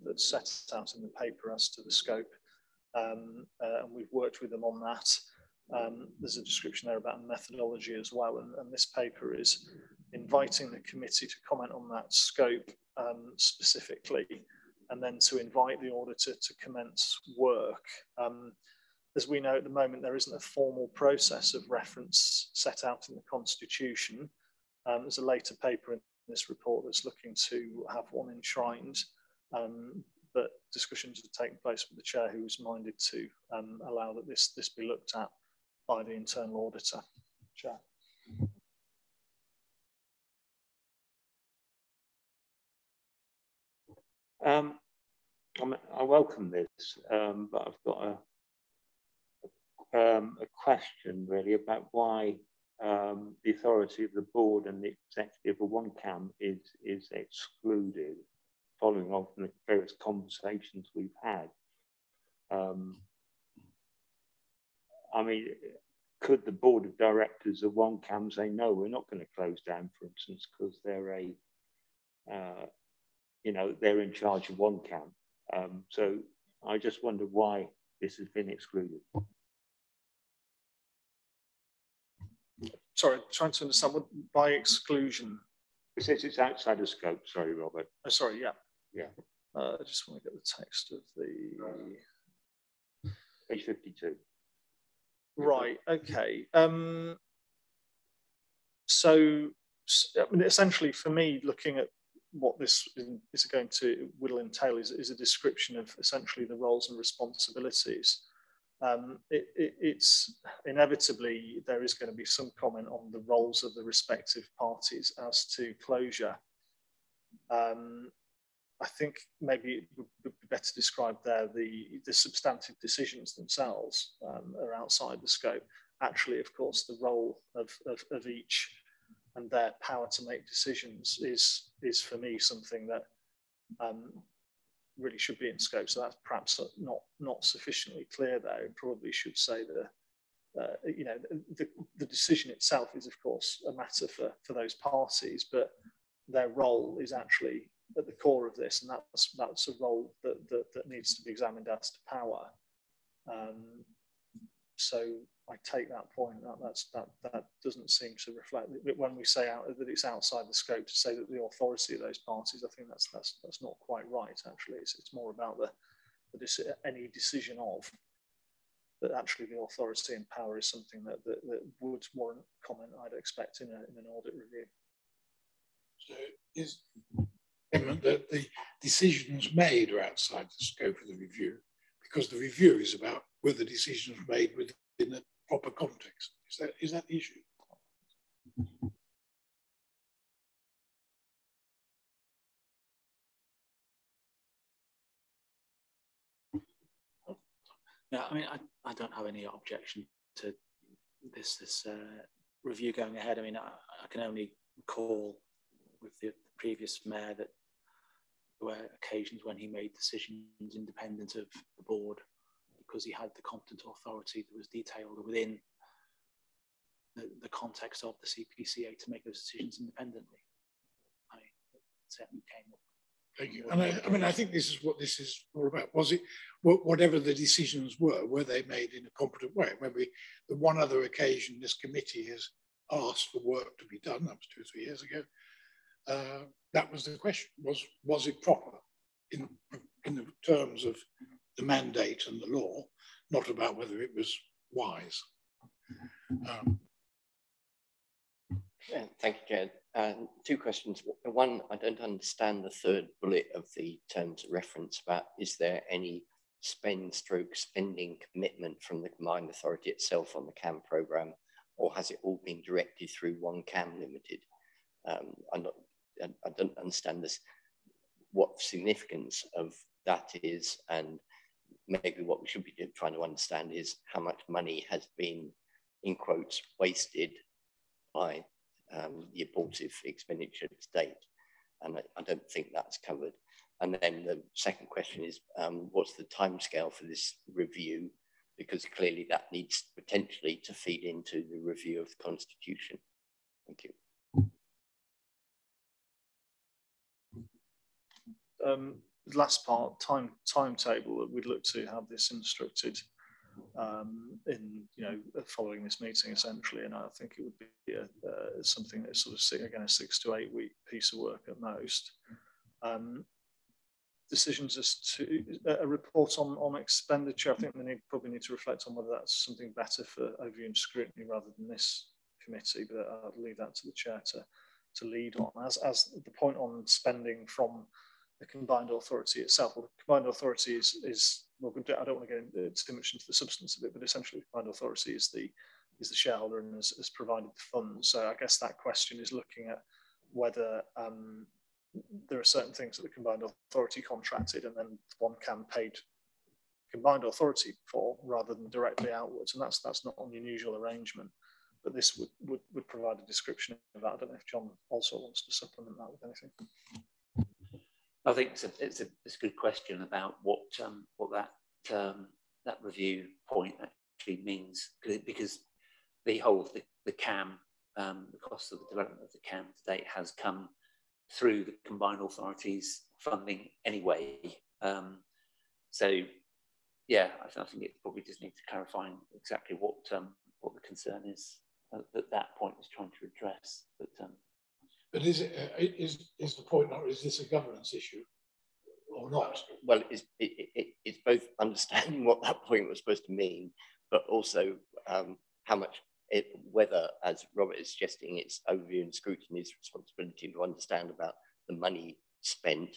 that's set out in the paper as to the scope, and we've worked with them on that. There's a description there about methodology as well, and this paper is inviting the committee to comment on that scope specifically, and then to invite the auditor to commence work. As we know at the moment, there isn't a formal process of reference set out in the Constitution. There's a later paper in this report that's looking to have one enshrined, but discussions have taken place with the chair, who was minded to allow that this be looked at by the internal auditor. Chair. I welcome this, but I've got a question really about why the authority of the board and the executive of OneCam is excluded, following on from the various conversations we've had. I mean, could the board of directors of OneCam say, no, we're not going to close down, for instance, because they're they're in charge of OneCam. So I just wonder why this has been excluded. Sorry, trying to understand what by exclusion. It says it's outside of scope. Sorry, Robert. Oh, sorry, yeah. Yeah. I just want to get the text of the page 52. Right. Okay. So I mean, essentially, for me, looking at what this will entail is a description of essentially the roles and responsibilities. It's inevitably there is going to be some comment on the roles of the respective parties as to closure. I think maybe it would be better described there the substantive decisions themselves are outside the scope. Actually, of course, the role of each and their power to make decisions is for me something that really should be in scope. So that's perhaps not sufficiently clear there. It probably should say that the decision itself is of course a matter for those parties, but their role is actually at the core of this, and that's a role that needs to be examined as to power. So I take that point. That doesn't seem to reflect when we say that it's outside the scope to say that the authority of those parties. I think that's not quite right. Actually, it's more about any decision of that. Actually, the authority and power is something that would warrant comment. I'd expect in an audit review. So is that the decisions made are outside the scope of the review, because the review is about whether decisions made within a proper context. Is that the issue? Yeah, I mean, I don't have any objection to this review going ahead. I mean, I can only recall with the previous mayor that there were occasions when he made decisions independent of the board because he had the competent authority that was detailed within the context of the CPCA to make those decisions independently. I mean, it certainly came up. Thank you. And I mean, I think this is what this is all about. Was it, whatever the decisions were they made in a competent way? When the one other occasion this committee has asked for work to be done, that was 2 or 3 years ago, that was the question, was it proper in the terms of the mandate and the law, not about whether it was wise. Yeah, thank you, Chair. 2 questions. One, I don't understand the 3rd bullet of the terms of reference about, is there any spending commitment from the combined authority itself on the CAM programme, or has it all been directed through One CAM Limited? I don't understand this, what significance of that is, and maybe what we should be trying to understand is how much money has been, in quotes, wasted by the abortive expenditure to date. And I don't think that's covered. And then the second question is, what's the timescale for this review? Because clearly that needs potentially to feed into the review of the Constitution. Thank you. Last part, timetable, we'd look to have this instructed in, following this meeting essentially, and I think it would be something that's sort of, again, a 6 to 8 week piece of work at most. Decisions as to a report on expenditure, I think they probably need to reflect on whether that's something better for overview and scrutiny rather than this committee, but I'll leave that to the chair to lead on. As the point on spending from the combined authority itself, well, the combined authority is well, I don't want to get too much into the substance of it, but essentially the combined authority is the shareholder and has provided the funds. So I guess that question is looking at whether there are certain things that the combined authority contracted and then One CAM paid combined authority for rather than directly outwards, and that's not an unusual arrangement. But this would provide a description of that. I don't know if John also wants to supplement that with anything. I think it's a good question about what that review point actually means, because the CAM, the cost of the development of the CAM to date has come through the combined authorities funding anyway. So yeah, I think it probably just needs clarifying exactly what the concern is that point is trying to address. But is the point, or is this a governance issue or not? Well, it's both understanding what that point was supposed to mean, but also how much whether, as Robert is suggesting, it's overview and scrutiny's responsibility to understand about the money spent,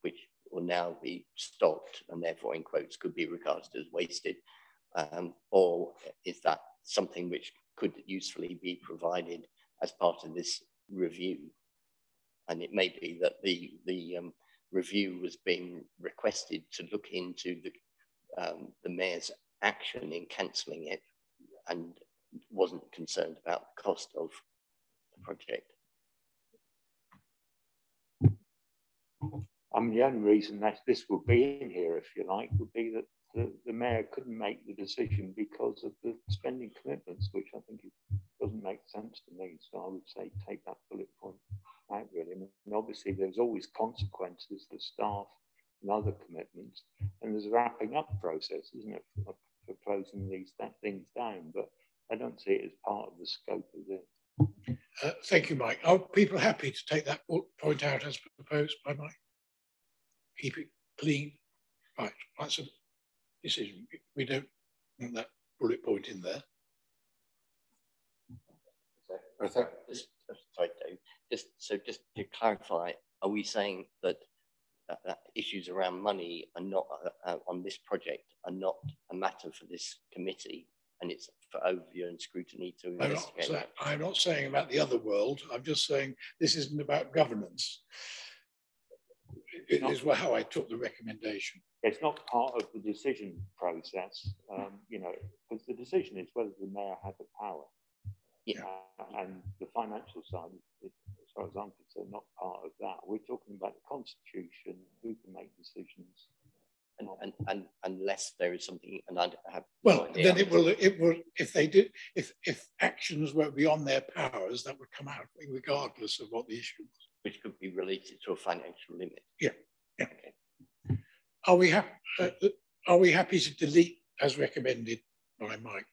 which will now be stopped and therefore, in quotes, could be regarded as wasted, or is that something which could usefully be provided as part of this review? And it may be that the review was being requested to look into the mayor's action in cancelling it and wasn't concerned about the cost of the project. The only reason that this would be in here, if you like, would be that the mayor couldn't make the decision because of the spending commitments, which I think doesn't make sense to me. So I would say take that bullet point out, really. I mean, obviously, there's always consequences for staff and other commitments, and there's a wrapping up process, isn't it, for closing these things down, but I don't see it as part of the scope of this. Thank you, Mike. Are people happy to take that point out as proposed by Mike? Keep it clean. Right, that's a decision. We don't want that bullet point in there. Sorry, Dave. Just to clarify, are we saying that issues around money are not on this project are not a matter for this committee, and it's for overview and scrutiny to investigate? I'm not saying about the other world. I'm just saying this isn't about governance. It is how I took the recommendation. It's not part of the decision process, you know, because the decision is whether the mayor has the power. Yeah. And the financial side, as far as I'm concerned, not part of that. We're talking about the constitution, who can make decisions. And unless there is something, and I have well, no then it will if they did if actions were beyond their powers, that would come out regardless of what the issue was, which could be related to a financial limit. Yeah. Okay. Are we happy to delete as recommended by Mike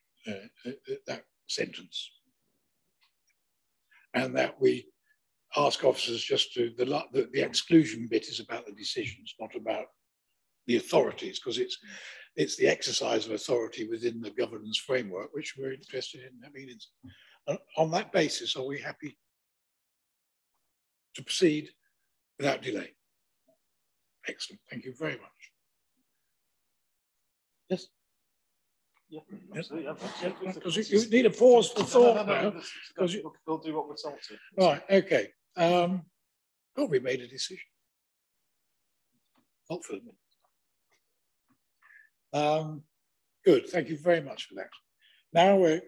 that sentence, and that we ask officers just to the exclusion bit is about the decisions, not about the authorities, because it's the exercise of authority within the governance framework which we're interested in. I mean, on that basis, are we happy to proceed without delay? Excellent, thank you very much. Yes. Yeah, absolutely. Because you need a pause for thought now. We'll do what we're told to. Right, okay. Oh, we made a decision. Not for the minute. Good, thank you very much for that. Now we're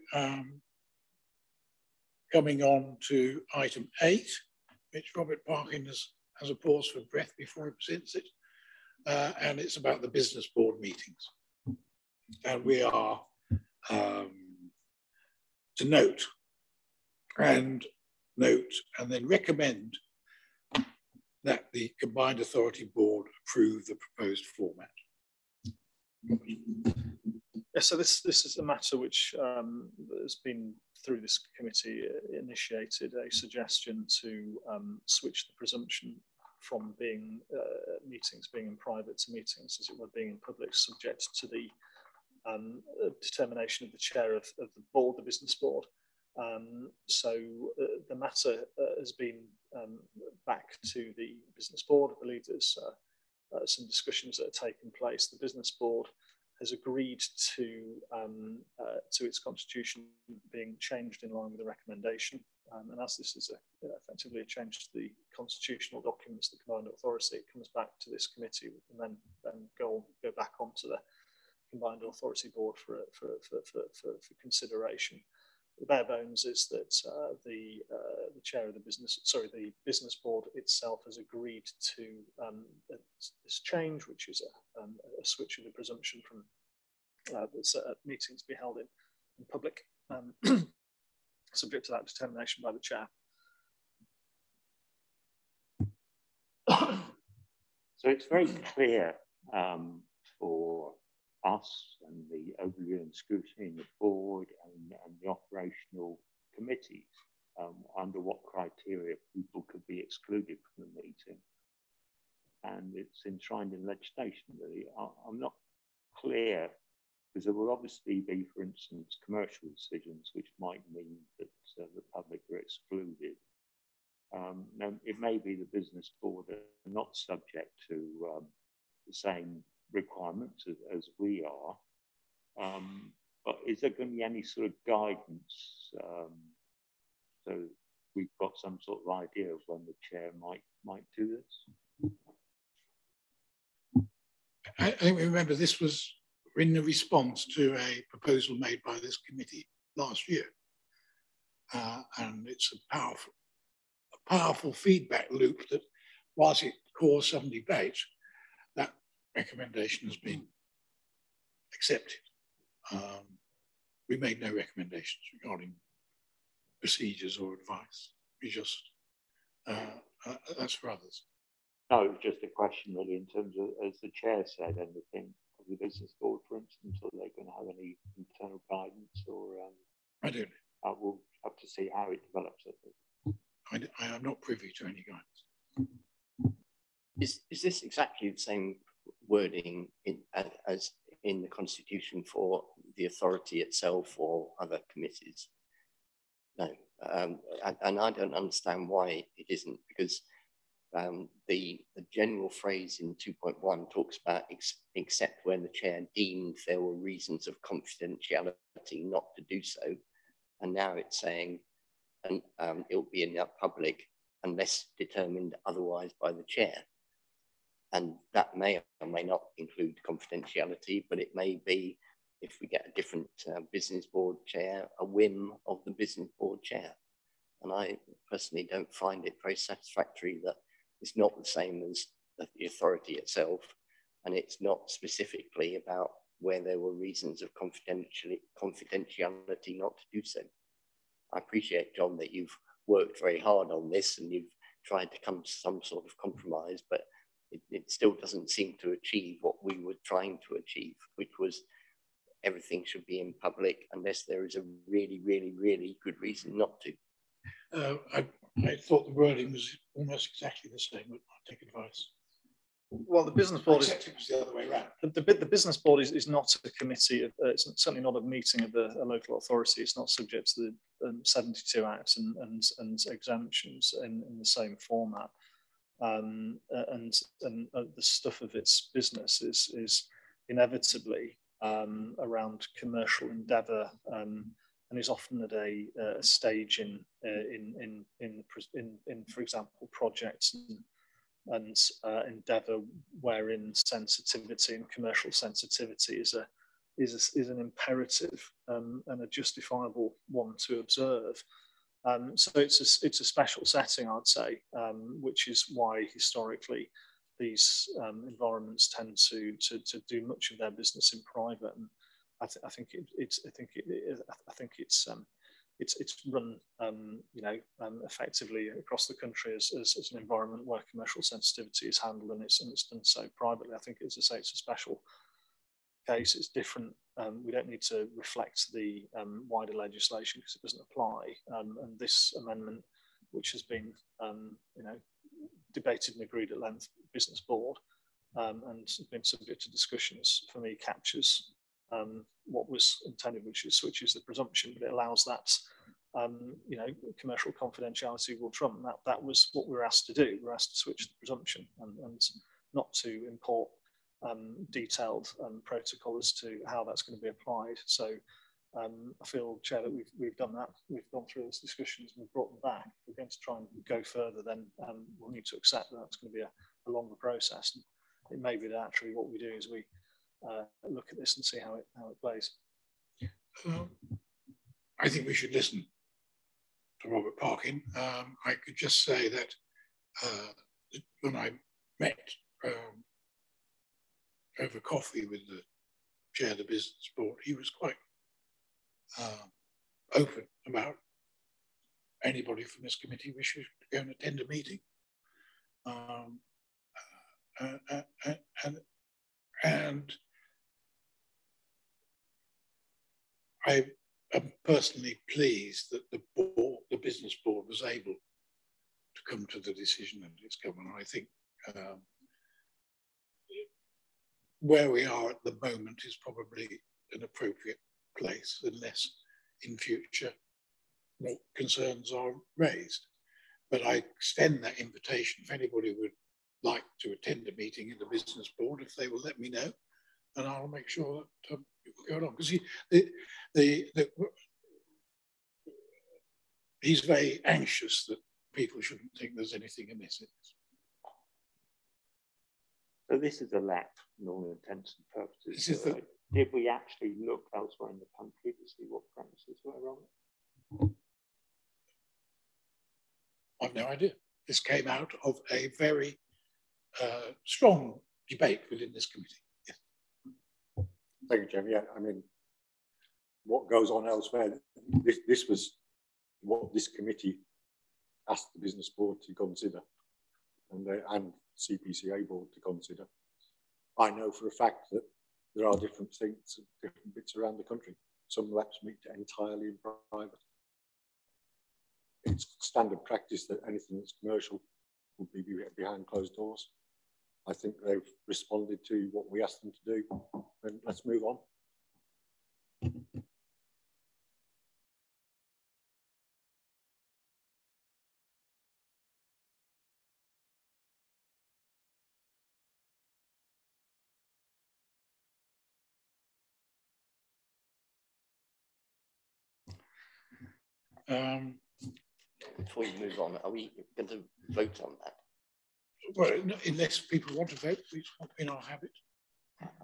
coming on to item 8, which Robert Parkin has a pause for breath before he presents it. And it's about the business board meetings. And we are to note and then recommend that the Combined Authority Board approve the proposed format. Yeah, so this is a matter which has been through this committee initiated a suggestion to switch the presumption from being meetings being in private to meetings, as it were, being in public, subject to the determination of the chair of the board, the business board. So the matter has been back to the business board. I believe there's some discussions that are taking place. The business board has agreed to its constitution being changed in line with the recommendation. And as this is effectively a change to the constitutional documents, the Combined Authority, it comes back to this committee and then go back onto the Combined Authority Board for consideration. The bare bones is that the chair of the business board itself has agreed to this change, which is a switch of the presumption from meetings to be held in public, subject to that determination by the chair. So it's very clear for us and the overview and scrutiny in the board and the operational committees under what criteria people could be excluded from the meeting. And it's enshrined in legislation, really. I'm not clear, because there will obviously be, for instance, commercial decisions which might mean that the public are excluded. Now, it may be the business board are not subject to the same requirements as we are, but is there going to be any sort of guidance so we've got some sort of idea of when the chair might do this? I think we remember this was in the response to a proposal made by this committee last year, and it's a powerful feedback loop that, whilst it caused some debate, that recommendation has been accepted. We made no recommendations regarding procedures or advice. We just, that's for others. No, it was just a question really in terms of, as the chair said, anything of the business board, for instance, are they going to have any internal guidance or? I don't know. We'll have to see how it develops. I am not privy to any guidance. Is this exactly the same wording as in the Constitution for the authority itself or other committees? No, and I don't understand why it isn't, because the general phrase in 2.1 talks about except when the chair deemed there were reasons of confidentiality not to do so, and now it's saying and it will be in the public unless determined otherwise by the chair. And that may or may not include confidentiality, but it may be, if we get a different business board chair, a whim of the business board chair. And I personally don't find it very satisfactory that it's not the same as the authority itself, and it's not specifically about where there were reasons of confidentiality not to do so. I appreciate, John, that you've worked very hard on this and you've tried to come to some sort of compromise, but it still doesn't seem to achieve what we were trying to achieve, which was everything should be in public unless there is a really, really, really good reason not to. I thought the wording was almost exactly the same, but I'll take advice. Well, the business board Except it was the other way around. The business board is not a committee. It's certainly not a meeting of a local authority. It's not subject to the 72 Act and exemptions in the same format. And the stuff of its business is inevitably around commercial endeavour, and is often at a stage in for example, projects and endeavour wherein sensitivity and commercial sensitivity is an imperative and a justifiable one to observe. So it's a special setting, I'd say, which is why historically these environments tend to do much of their business in private. And I think it's run effectively across the country as an environment where commercial sensitivity is handled, and it's done so privately. I think, as I say, it's a special case. It's different. We don't need to reflect the wider legislation because it doesn't apply. And this amendment, which has been debated and agreed at length, business board, and has been subject to discussions, for me captures what was intended, which is the presumption, but it allows that commercial confidentiality will trump. That was what we were asked to do. We were asked to switch the presumption and not to import detailed protocol as to how that's going to be applied. So I feel, Chair, that we've done that. We've gone through those discussions and we've brought them back. If we're going to try and go further, then we'll need to accept that that's going to be a longer process. And it may be that actually what we do is we look at this and see how it plays. I think we should listen to Robert Parkin. I could just say that when I met over coffee with the chair of the business board, he was quite open about anybody from this committee wishing to go and attend a meeting. And I am personally pleased that the business board was able to come to the decision that it's come. And I think where we are at the moment is probably an appropriate place, unless in future more concerns are raised. But I extend that invitation if anybody would like to attend a meeting in the business board, if they will let me know, and I'll make sure that it will go on. Because he's very anxious that people shouldn't think there's anything amiss in this. So this is a lap, in all intents and purposes. Did we actually look elsewhere in the country to see what practices were wrong? I've no idea. This came out of a very strong debate within this committee. Yes. Thank you, Jim. Yeah, I mean, what goes on elsewhere, this was what this committee asked the business board to consider, and CPCA board to consider. I know for a fact that there are different things, different bits around the country. Some labs meet entirely in private. It's standard practice that anything that's commercial would be behind closed doors. I think they've responded to what we asked them to do, and let's move on. Before you move on, are we going to vote on that? Well, unless people want to vote, which won't be in our habit.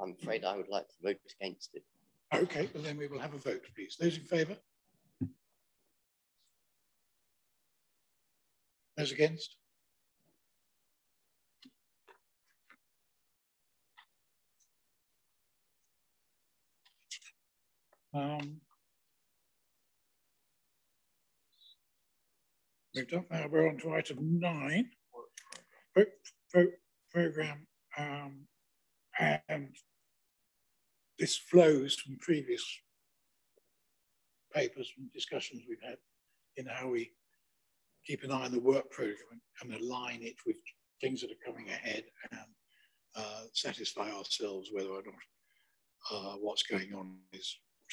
I'm afraid I would like to vote against it. Okay, well then we will have a vote, please. Those in favour? Those against? We've done now. We're on to item 9, programme, and this flows from previous papers and discussions we've had in how we keep an eye on the work programme and align it with things that are coming ahead and satisfy ourselves whether or not what's going on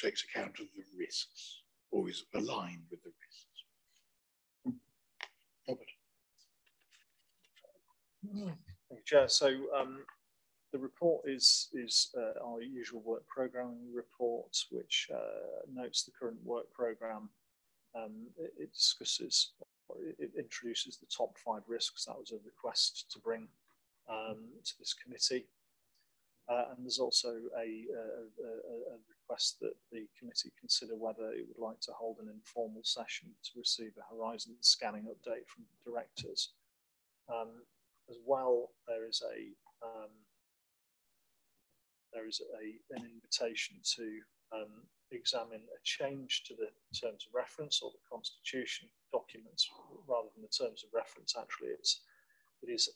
takes account of the risks, or is aligned with the risks. Robert. Thank you, Chair. So the report is our usual work programming report, which notes the current work programme. It discusses, it introduces the top 5 risks. That was a request to bring to this committee. And there's also a request that the committee consider whether it would like to hold an informal session to receive a horizon scanning update from directors. As well, there is an invitation to examine a change to the terms of reference or the constitution documents rather than the terms of reference. Actually, it is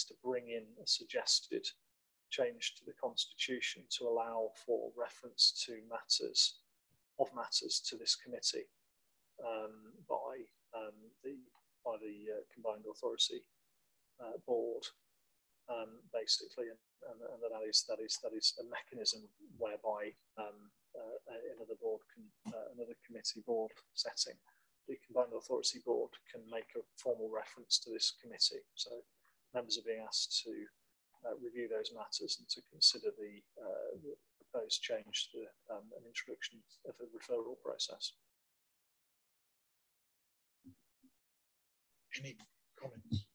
to bring in a suggested change to the constitution to allow for reference to matters to this committee by the combined authority board, basically, and that is a mechanism whereby another committee board setting, the combined authority board can make a formal reference to this committee. So members are being asked to review those matters and to consider the proposed change to an introduction of a referral process. Any comments?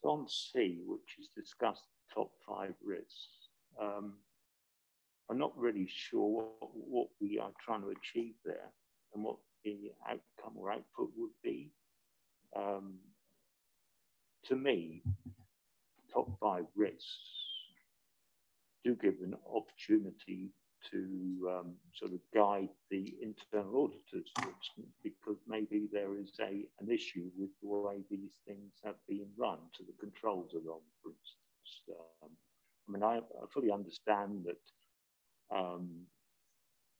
So on C, which is discussed top 5 risks, I'm not really sure what we are trying to achieve there and what the outcome or output would be. To me, top 5 risks do give an opportunity to sort of guide the internal auditors, for instance, because maybe there is an issue with the way these things have been run, to the controls are wrong, for instance. I mean, I fully understand that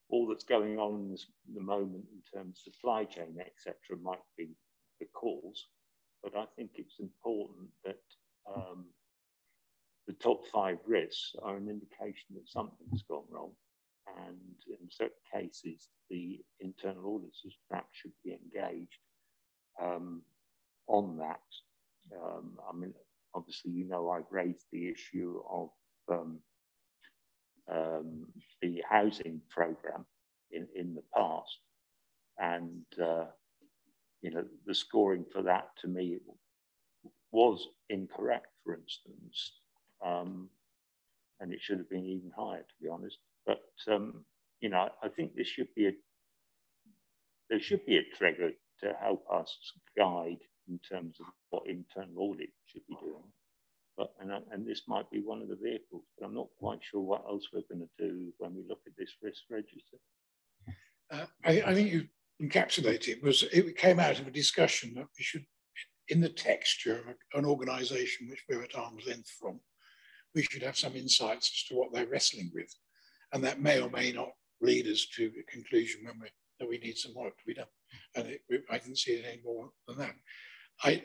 all that's going on in the moment in terms of supply chain, etc., might be the cause. But I think it's important that the top 5 risks are an indication that something's gone wrong. And in certain cases, the internal auditors perhaps should be engaged on that. I mean, obviously, you know, I've raised the issue of the housing programme in the past. And you know, the scoring for that to me was incorrect, for instance, and it should have been even higher, to be honest. But you know, I think there should be a trigger to help us guide in terms of what internal audit should be doing. But and this might be one of the vehicles, but I'm not quite sure what else we're going to do when we look at this risk register. I think you encapsulate it. It came out of a discussion that we should, in the texture of an organisation which we're at arm's length from, we should have some insights as to what they're wrestling with, and that may or may not lead us to a conclusion that we need some work to be done. And I didn't see it any more than that. I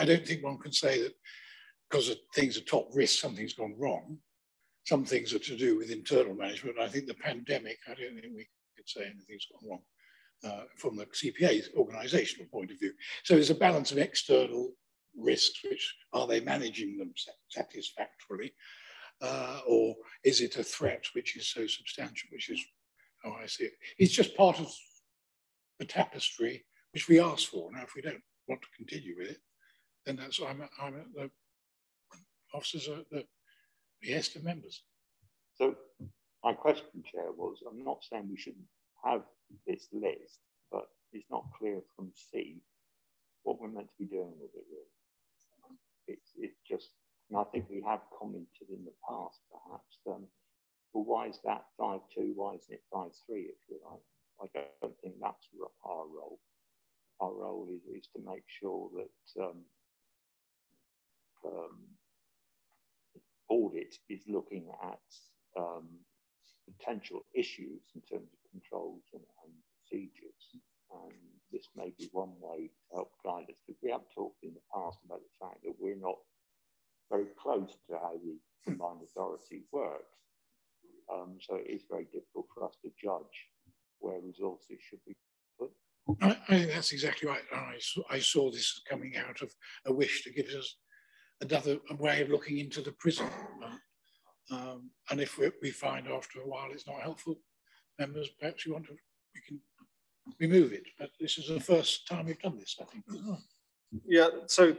don't think one can say that because things are top risk, something's gone wrong. Some things are to do with internal management. I think the pandemic, I don't think we could say anything's gone wrong from the CPA's organisational point of view. So there's a balance of external risks, which are they managing them satisfactorily, or is it a threat which is so substantial, which is how I see it. It's just part of the tapestry which we asked for. Now, if we don't want to continue with it, then that's I'm at the officers are the behest of members. So my question, Chair, was I'm not saying we shouldn't have this list, but it's not clear from C what we're meant to be doing with it, really. It's just, and I think we have commented in the past, perhaps, well, why is that 5.2? Why isn't it 5.3, if you like? I don't think that's our role. Our role is to make sure that audit is looking at potential issues in terms of controls and procedures. And this may be one way to help guide us, because we have talked in the past about the fact that we're not very close to how the combined authority works. So it is very difficult for us to judge where resources should be put. I think that's exactly right. I saw this coming out of a wish to give us another way of looking into the prison. And if we find after a while it's not helpful, members, perhaps we can remove it. But this is the first time we've done this, I think. Yeah, so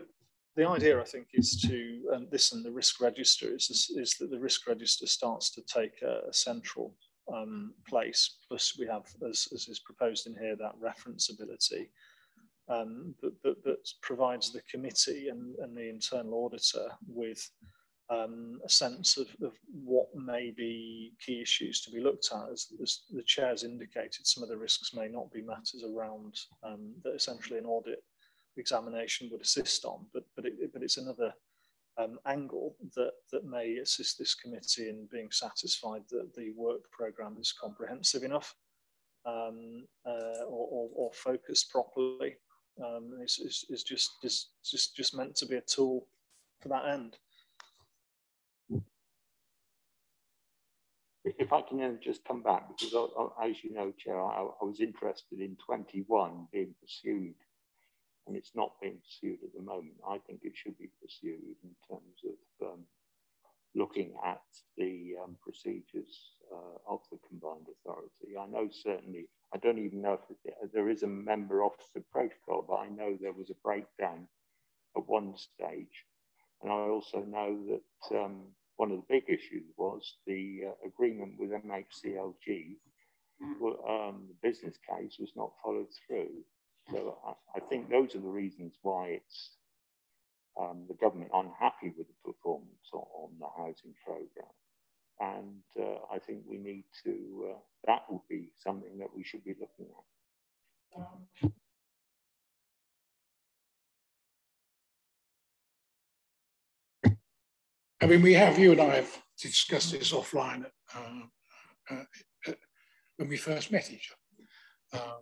the idea, I think, is to, this and the risk register, is that the risk register starts to take a central place. Plus we have, as is proposed in here, that referenceability that provides the committee and the internal auditor with a sense of what may be key issues to be looked at. As the chair's indicated, some of the risks may not be matters around that essentially an audit examination would assist on, but it's another angle that may assist this committee in being satisfied that the work programme is comprehensive enough or focused properly. Is just meant to be a tool for that end. If I can just come back, because as you know, Chair, I was interested in 21 being pursued, and it's not being pursued at the moment. I think it should be pursued in terms of looking at the procedures of the combined authority. I know certainly, I don't even know if there is a member officer protocol, but I know there was a breakdown at one stage. And I also know that one of the big issues was the agreement with MHCLG. The business case was not followed through. So I think those are the reasons why it's the government unhappy with the performance on the housing programme. And I think we need to, that would be something that we should be looking at. I mean, you and I have discussed this offline when we first met each other.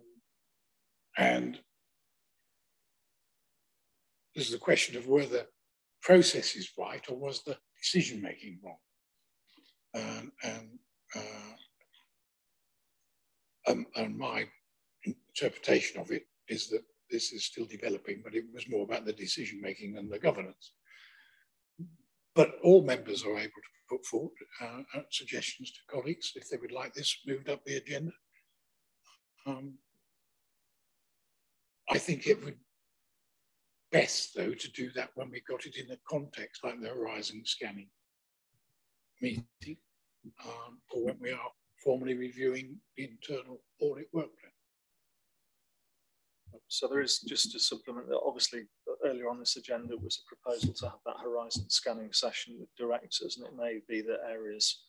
And this is a question of whether the process is right or was the decision-making wrong. And my interpretation of it is that this is still developing, but it was more about the decision-making than the governance. But all members are able to put forward suggestions to colleagues if they would like this moved up the agenda. I think it would best, though, to do that when we got it in a context like the horizon scanning meeting, or when we are formally reviewing the internal audit work plan. So there is, just to supplement that, obviously earlier on this agenda was a proposal to have that horizon scanning session with directors, and it may be that areas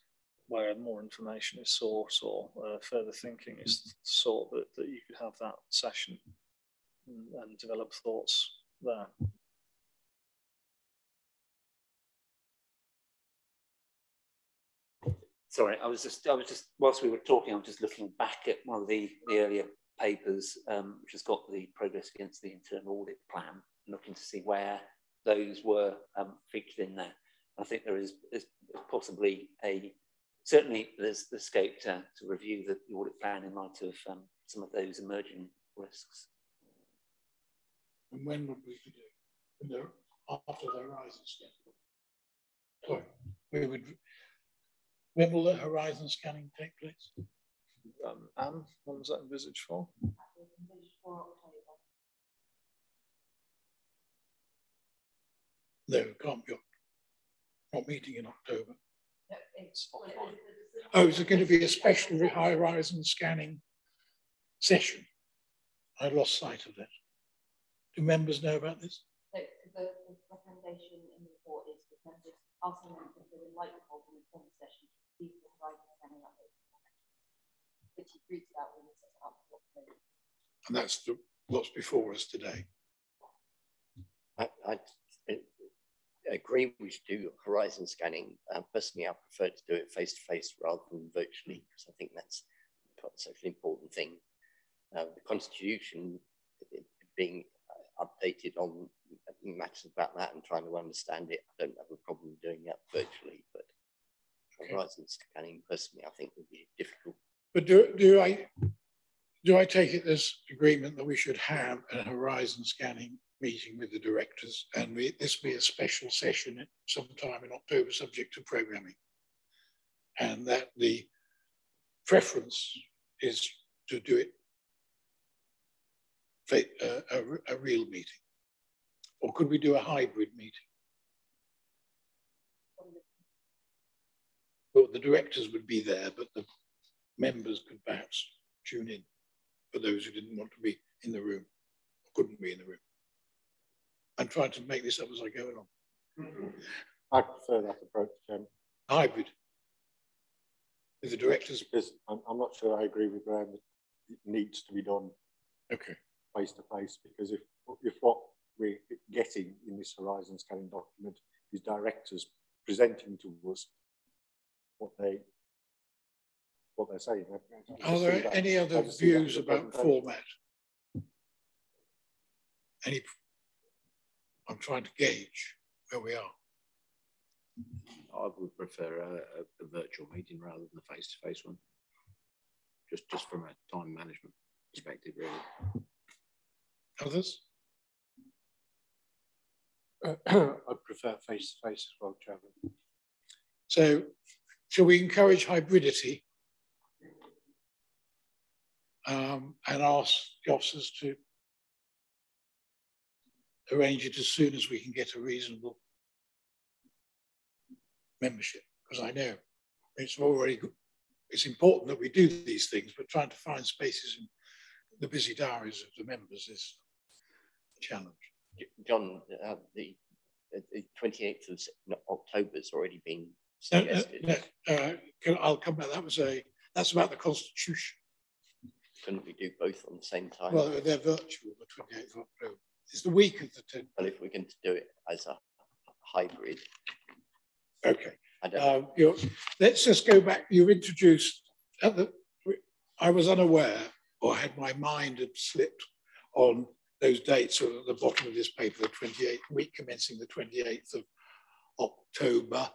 where more information is sought or further thinking is sought, that you could have that session and develop thoughts there. Sorry, I was just whilst we were talking, I was just looking back at one of the earlier papers, which has got the progress against the internal audit plan, looking to see where those were featured in there. I think there is possibly certainly there's the scope to review the audit plan in light of some of those emerging risks. And when would we do it? After the horizon scanning? Sorry, when will the horizon scanning take place? Anne, when was that envisaged for? No, it can't be. Not meeting in October. Oh, is it going to be a special horizon scanning session? I lost sight of that. Do members know about this? So the recommendation in the report is that members asking them if they would like to hold an informal session, leave the horizon scanning update, which he agreed to that when he set it up. And that's what's before us today. I agree we should do horizon scanning. Personally, I prefer to do it face to face rather than virtually, because I think that's such an important thing. The Constitution being updated on matters about that and trying to understand it, I don't have a problem doing that virtually, but horizon scanning personally I think would be difficult. But do I take it as agreement that we should have a horizon scanning meeting with the directors, and this be a special session sometime in October subject to programming, and that the preference is to do it a real meeting? Or could we do a hybrid meeting? Well, the directors would be there, but the members could perhaps tune in for those who didn't want to be in the room, or couldn't be in the room. I'm trying to make this up as I go along. I prefer that approach, Chairman. Hybrid. With the directors. Because I'm not sure I agree with Graham that it needs to be done face to face, because if what we're getting in this horizon scanning document is directors presenting to us what they're saying. Are there any other views about format? I'm trying to gauge where we are. I would prefer a virtual meeting rather than a face-to-face one, just from a time management perspective, really. Others? I prefer face-to-face as well, Chairman. So, shall we encourage hybridity and ask the officers to arrange it as soon as we can get a reasonable membership? Because I know it's already good. It's important that we do these things, but trying to find spaces in the busy diaries of the members is a challenge. John, the 28th of October has already been suggested. I'll come back. That's about the Constitution. Couldn't we do both on the same time? Well, they're virtual, the 28th of October. It's the week of the 10th. Well, if we're going to do it as a hybrid. Okay. Let's just go back. You introduced, I was unaware, or had my mind had slipped on those dates at the bottom of this paper, the 28th week commencing the 28th of October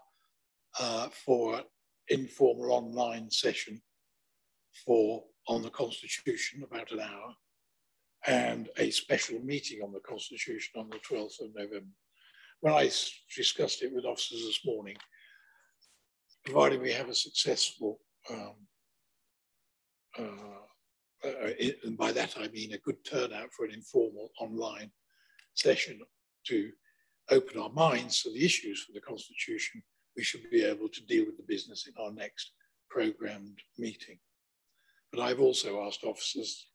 for informal online session on the Constitution, about an hour, and a special meeting on the Constitution on the 12th of November. When I discussed it with officers this morning, provided we have a successful, and by that I mean a good turnout for an informal online session to open our minds to the issues for the Constitution, we should be able to deal with the business in our next programmed meeting. But I've also asked officers,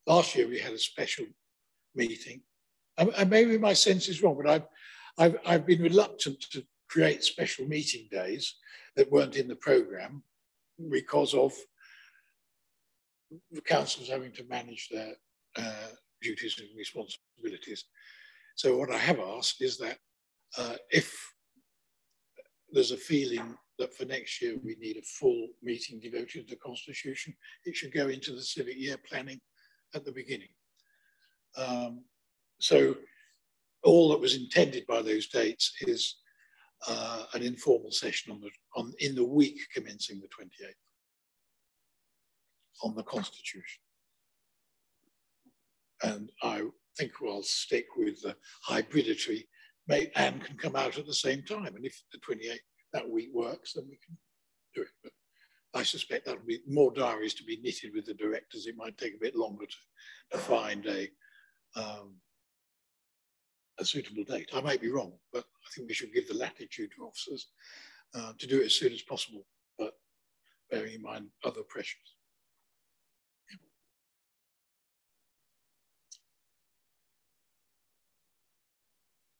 last year we had a special meeting, and maybe my sense is wrong, but I've been reluctant to create special meeting days that weren't in the programme because of the councils having to manage their duties and responsibilities. So what I have asked is that if there's a feeling that for next year we need a full meeting devoted to the Constitution, it should go into the civic year planning at the beginning. So all that was intended by those dates is an informal session in the week commencing the 28th on the Constitution. And I think we'll stick with the hybridity, and can come out at the same time. And if the 28th, that week works, then we can do it. But I suspect that'll be more diaries to be knitted with the directors. It might take a bit longer to find a suitable date. I might be wrong, but I think we should give the latitude to officers to do it as soon as possible, but bearing in mind other pressures.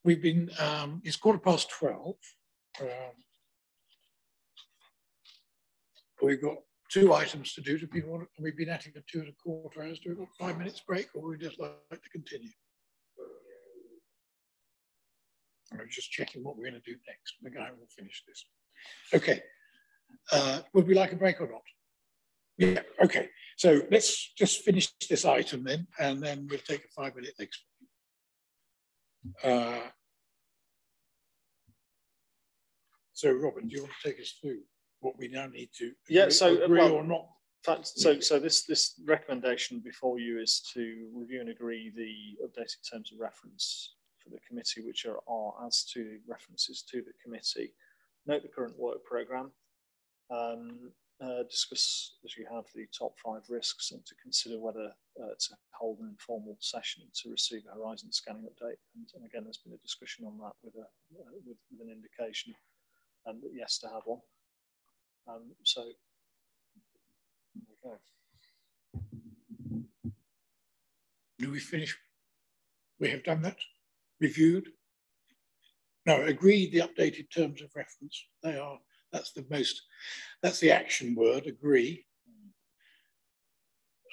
We've been, it's 12:15. We've got 2 items to do. Do people want, we've been at it for 2 1/4 hours. Do we have a 5 minutes break, or would we just like to continue? I'm just checking what we're going to do next. The guy will finish this. Okay. Would we like a break or not? Yeah, okay. So let's just finish this item then, and then we'll take a 5-minute next one. So Robin, do you want to take us through what we now need to agree or not? So this recommendation before you is to review and agree the updated terms of reference for the committee, which are as to references to the committee. Note the current work programme. Discuss, as you have, the top 5 risks, and to consider whether to hold an informal session to receive a horizon scanning update. And again, there's been a discussion on that with an indication that yes, to have one. So there we go. Do we finish? We have done that. Reviewed. No, agreed the updated terms of reference. They are. That's the action word, agree.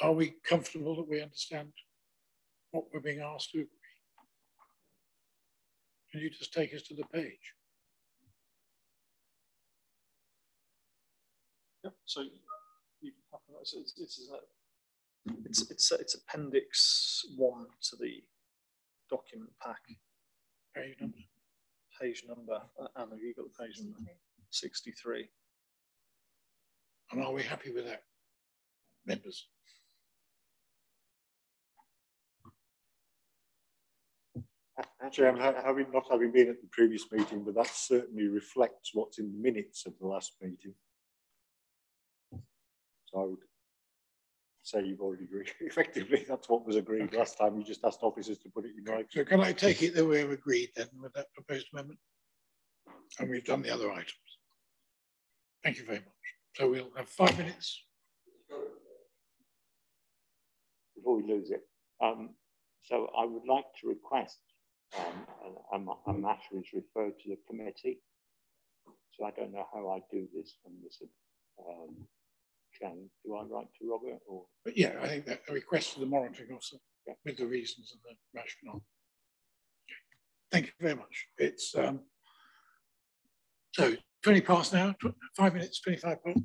Are we comfortable that we understand what we're being asked to agree? Can you just take us to the page? Yep. So it's appendix 1 to the document pack. Page number. Page number. Anna, you got the page number? 63. And are we happy with that, members? Actually, I'm not having been at the previous meeting, but that certainly reflects what's in the minutes of the last meeting. So I would say you've already agreed. Effectively, that's what was agreed last time. You just asked officers to put it in writing. So can I take it that we have agreed then with that proposed amendment? And we've done the other items. Thank you very much. So we'll have 5 minutes. Before we lose it, so I would like to request a matter is referred to the committee. So I don't know how I do this from this chain. Do I write to Robert or? But yeah, I think that a request to the monitoring officer with the reasons and the rationale. Okay. Thank you very much. It's so 20 past now, 5 minutes, 25 past.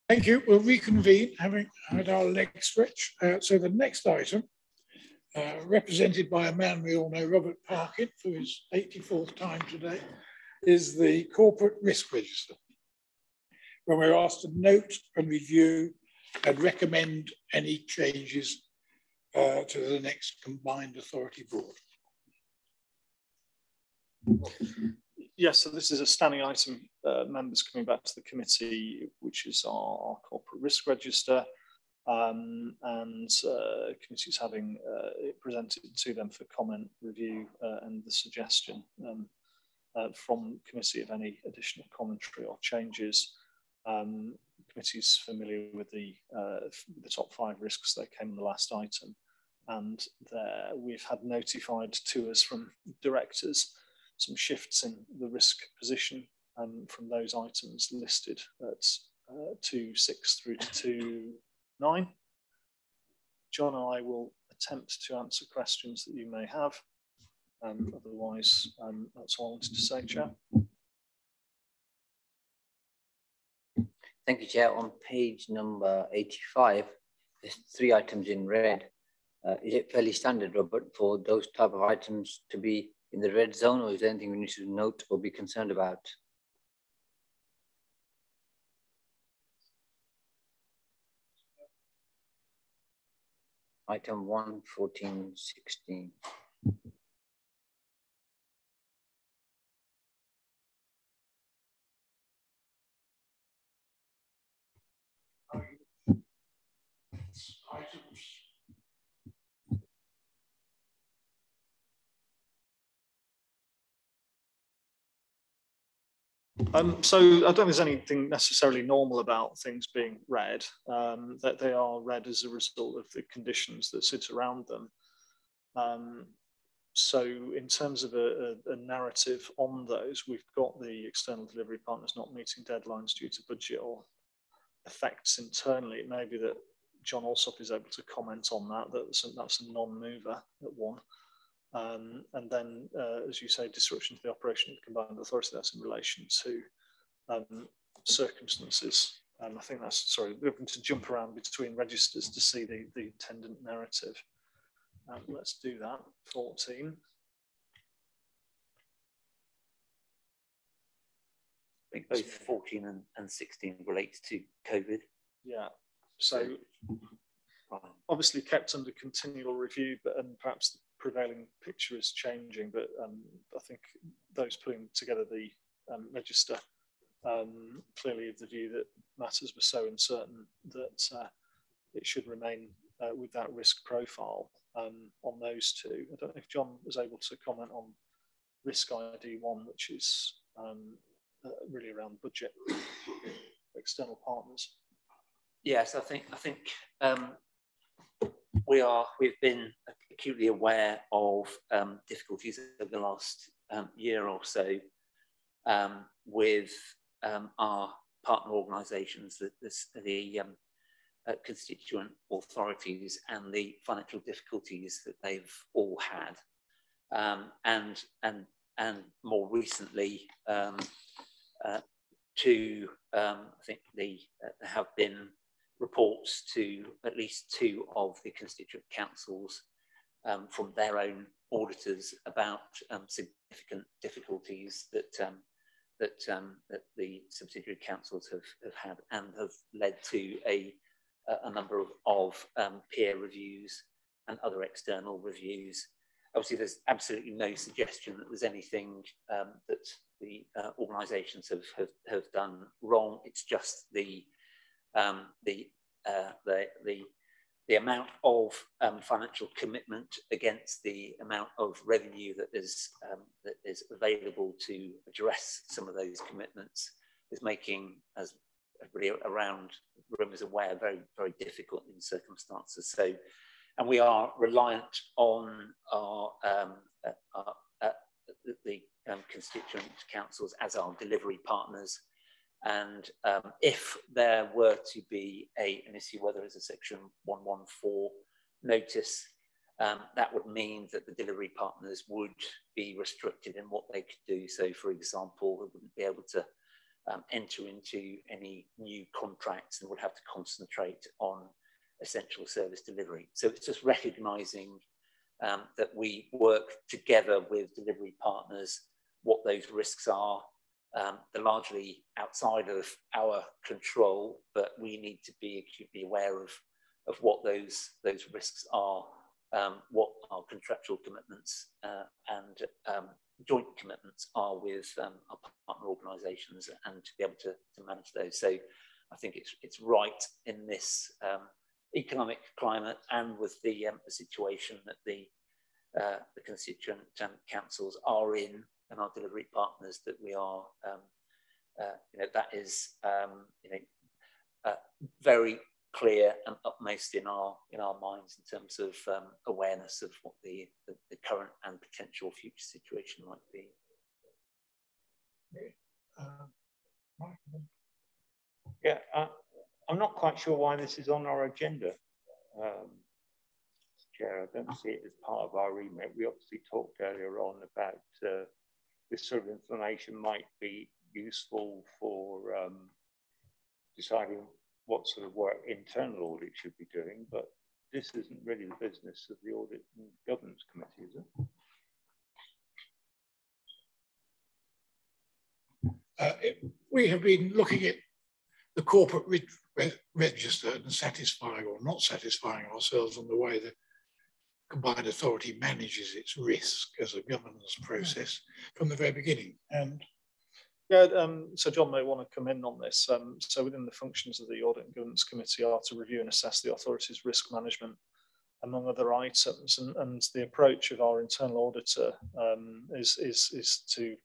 Thank you. We'll reconvene, having had our leg stretch. So the next item, represented by a man we all know, Robert Parkin, for his 84th time today, is the Corporate Risk Register, where we're asked to note and review and recommend any changes to the next combined authority board. Yes, so this is a standing item, members coming back to the committee, which is our corporate risk register, and committees having it presented to them for comment, review, and the suggestion from committee of any additional commentary or changes. Committee's familiar with the top 5 risks that came in the last item, and we've had notified to us from directors some shifts in the risk position from those items listed at 2.6 through to 2.9. John and I will attempt to answer questions that you may have. Otherwise, that's all I wanted to say, Chair. Thank you, Chair. On page number 85, there's 3 items in red. Is it fairly standard, Robert, for those type of items to be in the red zone, or is there anything we need to note or be concerned about? Item 1, 14, 16. So I don't think there's anything necessarily normal about things being red, that they are red as a result of the conditions that sit around them. So in terms of a narrative on those, we've got the external delivery partners not meeting deadlines due to budget or effects internally. It may be that John Alsop is able to comment on that. That's a non-mover at 1. And then, as you say, disruption to the operation of the combined authority, that's in relation to circumstances. I think that's, sorry, we're going to jump around between registers to see the attendant narrative. Let's do that. 14. I think both 14 and 16 relates to COVID. Yeah, so obviously kept under continual review, and perhaps the prevailing picture is changing, but I think those putting together the register clearly of the view that matters were so uncertain that it should remain with that risk profile on those 2. I don't know if John was able to comment on risk ID 1, which is really around budget, external partners. Yes, I think we've been acutely aware of difficulties over the last year or so with our partner organisations, the constituent authorities, and the financial difficulties that they've all had, and more recently I think there have been reports to at least 2 of the constituent councils from their own auditors about significant difficulties that the subsidiary councils have had, and have led to a number of peer reviews and other external reviews. Obviously, there's absolutely no suggestion that there's anything that the organisations have done wrong. It's just the amount of financial commitment against the amount of revenue that is available to address some of those commitments is making, as everybody around the room is aware, very, very difficult in circumstances. So, and we are reliant on our the constituent councils as our delivery partners. And if there were to be an issue, whether it's a section 114 notice, that would mean that the delivery partners would be restricted in what they could do. So, for example, they wouldn't be able to enter into any new contracts and would have to concentrate on essential service delivery. So it's just recognising that we work together with delivery partners, what those risks are. They're largely outside of our control, but we need to be acutely aware of what those risks are, what our contractual commitments and joint commitments are with our partner organisations, and to be able to manage those. So I think it's right in this economic climate and with the situation that the constituent councils are in and our delivery partners, that we are, that is, very clear and upmost in our minds in terms of awareness of what the current and potential future situation might be. Yeah, I'm not quite sure why this is on our agenda, Chair. I don't see it as part of our remit. We obviously talked earlier on about this sort of information might be useful for deciding what sort of work internal audit should be doing, but this isn't really the business of the Audit and Governance Committee, is it? We have been looking at the corporate register and satisfying or not satisfying ourselves on the way the combined authority manages its risk as a governance process from the very beginning. And yeah, so John may want to come in on this. So within the functions of the Audit and Governance Committee are to review and assess the authority's risk management, among other items. And the approach of our internal auditor is to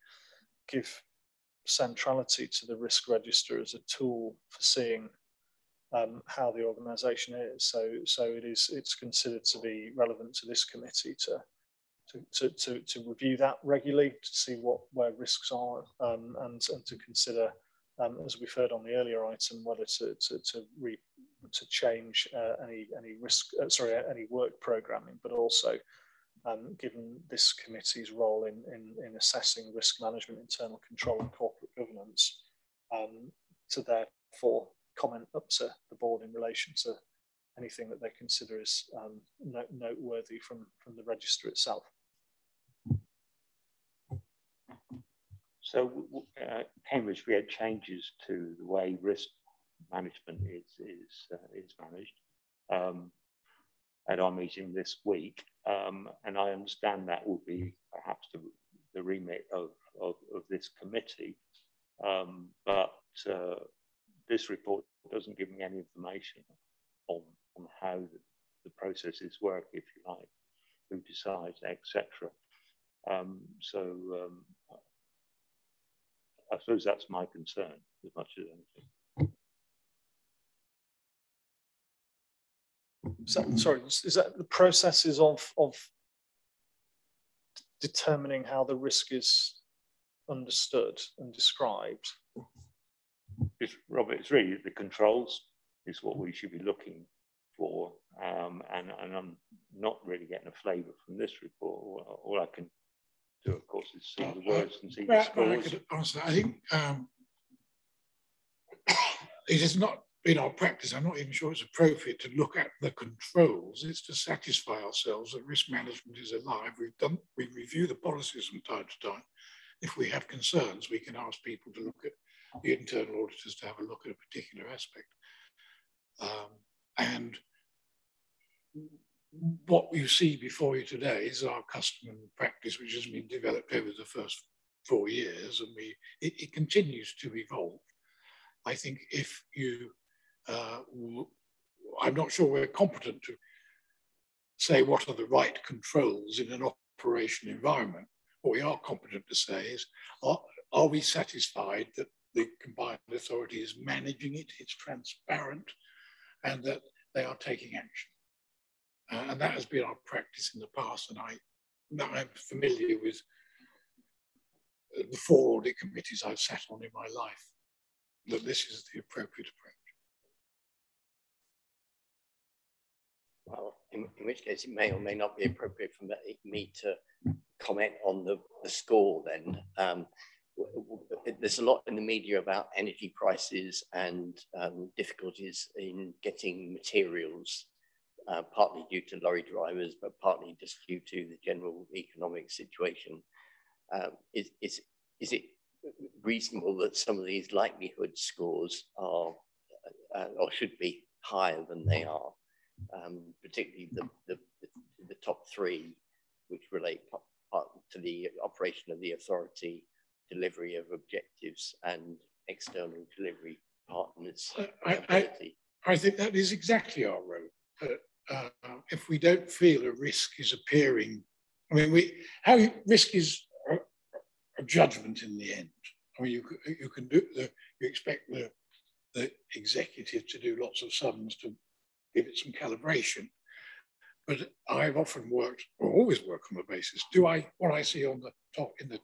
give centrality to the risk register as a tool for seeing how the organisation is. So it's considered to be relevant to this committee to review that regularly, to see where risks are, and to consider, as we've heard on the earlier item, whether to change any work programming, but also given this committee's role in assessing risk management, internal control and corporate governance, to therefore comment up to the board in relation to anything that they consider is noteworthy from the register itself. So Cambridge, we had changes to the way risk management is managed at our meeting this week, and I understand that will be perhaps the remit of this committee, but this report doesn't give me any information on how the processes work, if you like, who decides, etc. I suppose that's my concern as much as anything. Is that the processes of determining how the risk is understood and described? Robert, it's really the controls is what we should be looking for, and I'm not really getting a flavour from this report. All I can do, of course, is see the words and see the scores. I could answer that. I think it has not been our practice. I'm not even sure it's appropriate to look at the controls. It's to satisfy ourselves that risk management is alive. We review the policies from time to time. If we have concerns, we can ask people to look at the internal auditors to have a look at a particular aspect. And what you see before you today is our custom and practice, which has been developed over the first 4 years, and it continues to evolve. I think if you, I'm not sure we're competent to say what are the right controls in an operation environment. What we are competent to say is, are we satisfied that the combined authority is managing it, it's transparent, and that they are taking action. And that has been our practice in the past, and I'm familiar with the 4 audit committees I've sat on in my life, that this is the appropriate approach. Well, in which case it may or may not be appropriate for me to comment on the score then. there's a lot in the media about energy prices and difficulties in getting materials, partly due to lorry drivers, but partly just due to the general economic situation. Is it reasonable that some of these likelihood scores are or should be higher than they are, particularly the top three, which relate to the operation of the authority, delivery of objectives, and external delivery partners' ability? I think that is exactly our role. If we don't feel a risk is appearing, I mean, risk is a judgment in the end. I mean, you can do you expect the executive to do lots of sums to give it some calibration, but I've often worked, or always work on the basis: what I see on the top in the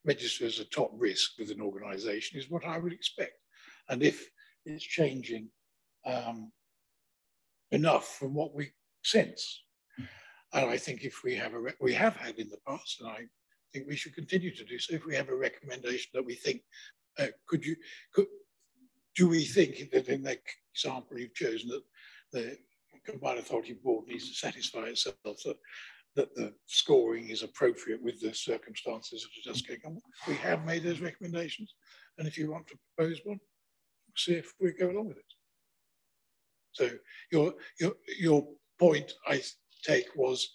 register as a top risk with an organisation is what I would expect, and if it's changing enough from what we sense, and I think if we have had in the past, and I think we should continue to do so, if we have a recommendation that we think do we think that in the example you've chosen that the Combined Authority Board needs to satisfy itself that the scoring is appropriate with the circumstances that are just going on? We have made those recommendations, and if you want to propose one, see if we go along with it. So your point, I take, was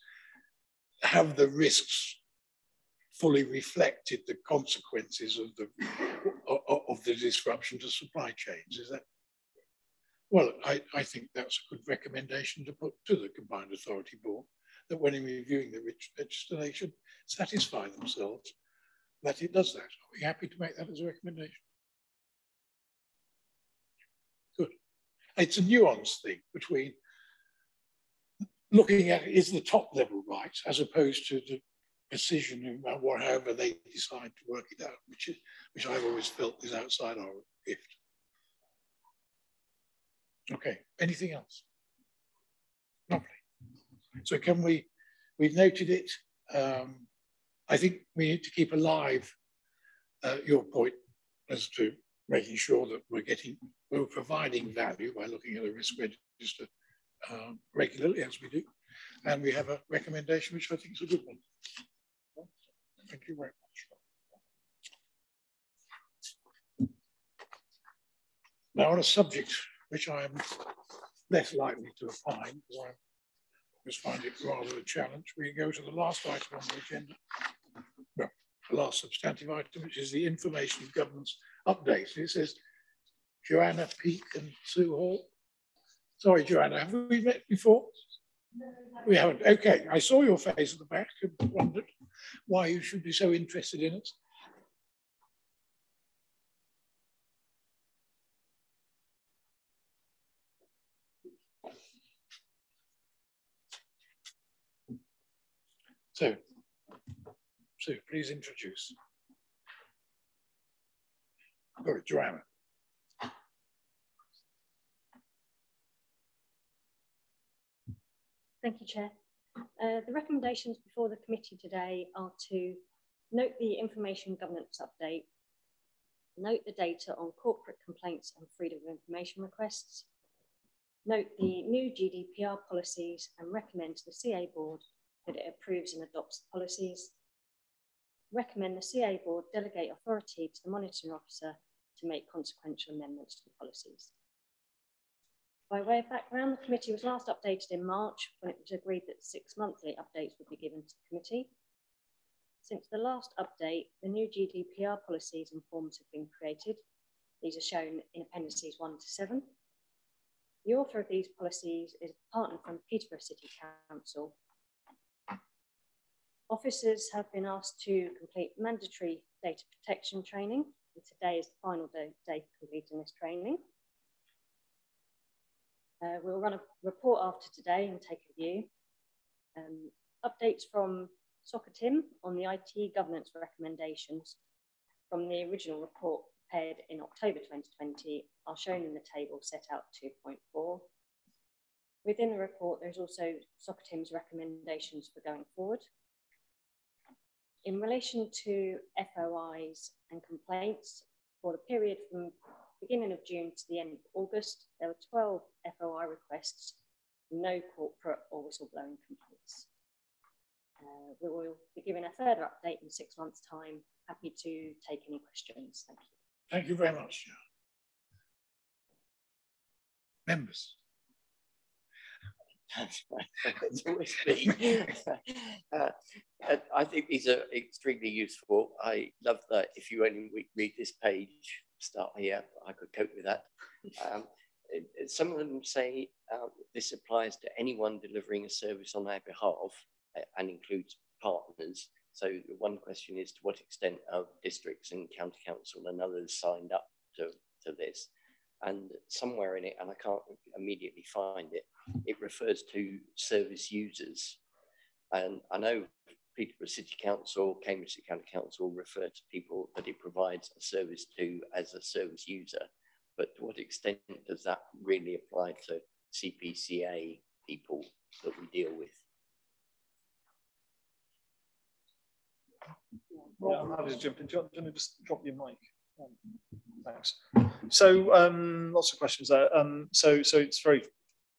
have the risks fully reflected the consequences of the disruption to supply chains. Is that? Well, I think that's a good recommendation to put to the Combined Authority Board, that when reviewing the register, they should satisfy themselves that it does that. Are we happy to make that as a recommendation? Good. It's a nuanced thing between looking at is the top level right, as opposed to the precision about however they decide to work it out, which I've always felt is outside our gift. Okay, anything else? Lovely. So we've noted it. I think we need to keep alive your point as to making sure that we're providing value by looking at the risk register regularly, as we do. And we have a recommendation, which I think is a good one. Thank you very much. Now, on a subject which I am less likely to find, because I always find it rather a challenge, we go to the last item on the agenda. Well, the last substantive item, which is the information governance update. It says Joanna Peake and Sue Hall. Sorry, Joanna, have we met before? No, we haven't. Okay, I saw your face at the back and wondered why you should be so interested in it. So please introduce. Sorry, Joanna. Thank you, Chair. The recommendations before the committee today are to note the information governance update, note the data on corporate complaints and freedom of information requests, note the new GDPR policies and recommend to the CA board that it approves and adopts the policies, recommend the CA board delegate authority to the monitoring officer to make consequential amendments to the policies. By way of background, the committee was last updated in March when it was agreed that 6 monthly updates would be given to the committee. Since the last update, the new GDPR policies and forms have been created. These are shown in appendices 1 to 7. The author of these policies is a partner from Peterborough City Council. Officers have been asked to complete mandatory data protection training, and today is the final day for completing this training. We'll run a report after today and take a view. Updates from SOCATIM on the IT governance recommendations from the original report prepared in October 2020 are shown in the table set out 2.4. Within the report, there's also SOCATIM's recommendations for going forward. In relation to FOIs and complaints, for the period from the beginning of June to the end of August, there were 12 FOI requests, no corporate or whistleblowing complaints. We will be giving a further update in 6 months' time. Happy to take any questions. Thank you. Thank you very much. Members. It's always me. I think these are extremely useful. I love that if you only read this page, start here, I could cope with that. Some of them say this applies to anyone delivering a service on our behalf and includes partners. So one question is, to what extent are districts and county council and others signed up to this? And somewhere in it, and I can't immediately find it, it refers to service users. And I know Peterborough City Council, Cambridge City County Council refer to people that it provides a service to as a service user. But to what extent does that really apply to CPCA people that we deal with? Yeah, I'm happy to jump in. Do you want to just drop your mic? Thanks. So lots of questions there. So it's very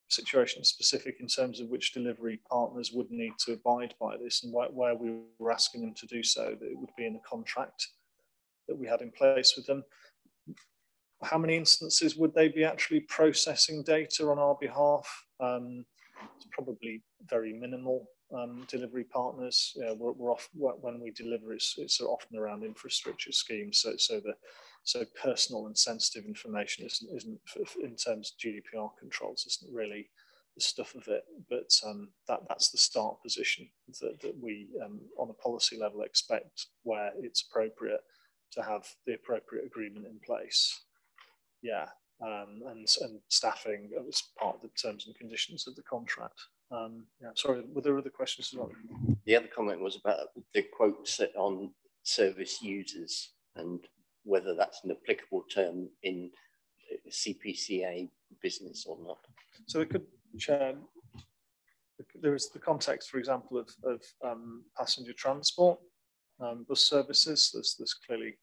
situation specific in terms of which delivery partners would need to abide by this, and where we were asking them to do so, that it would be in a contract that we had in place with them. How many instances would they be actually processing data on our behalf? It's probably very minimal. Delivery partners, we're off when we deliver. It's often around infrastructure schemes, so personal and sensitive information isn't in terms of GDPR controls, isn't really the stuff of it. But that's the start position that we, on a policy level, expect where it's appropriate to have the appropriate agreement in place. Yeah, and staffing as part of the terms and conditions of the contract. Yeah, sorry, were there other questions as well? The other comment was about the quote set on service users and whether that's an applicable term in CPCA business or not. So it could, Chair, there is the context, for example, of passenger transport, bus services. There's clearly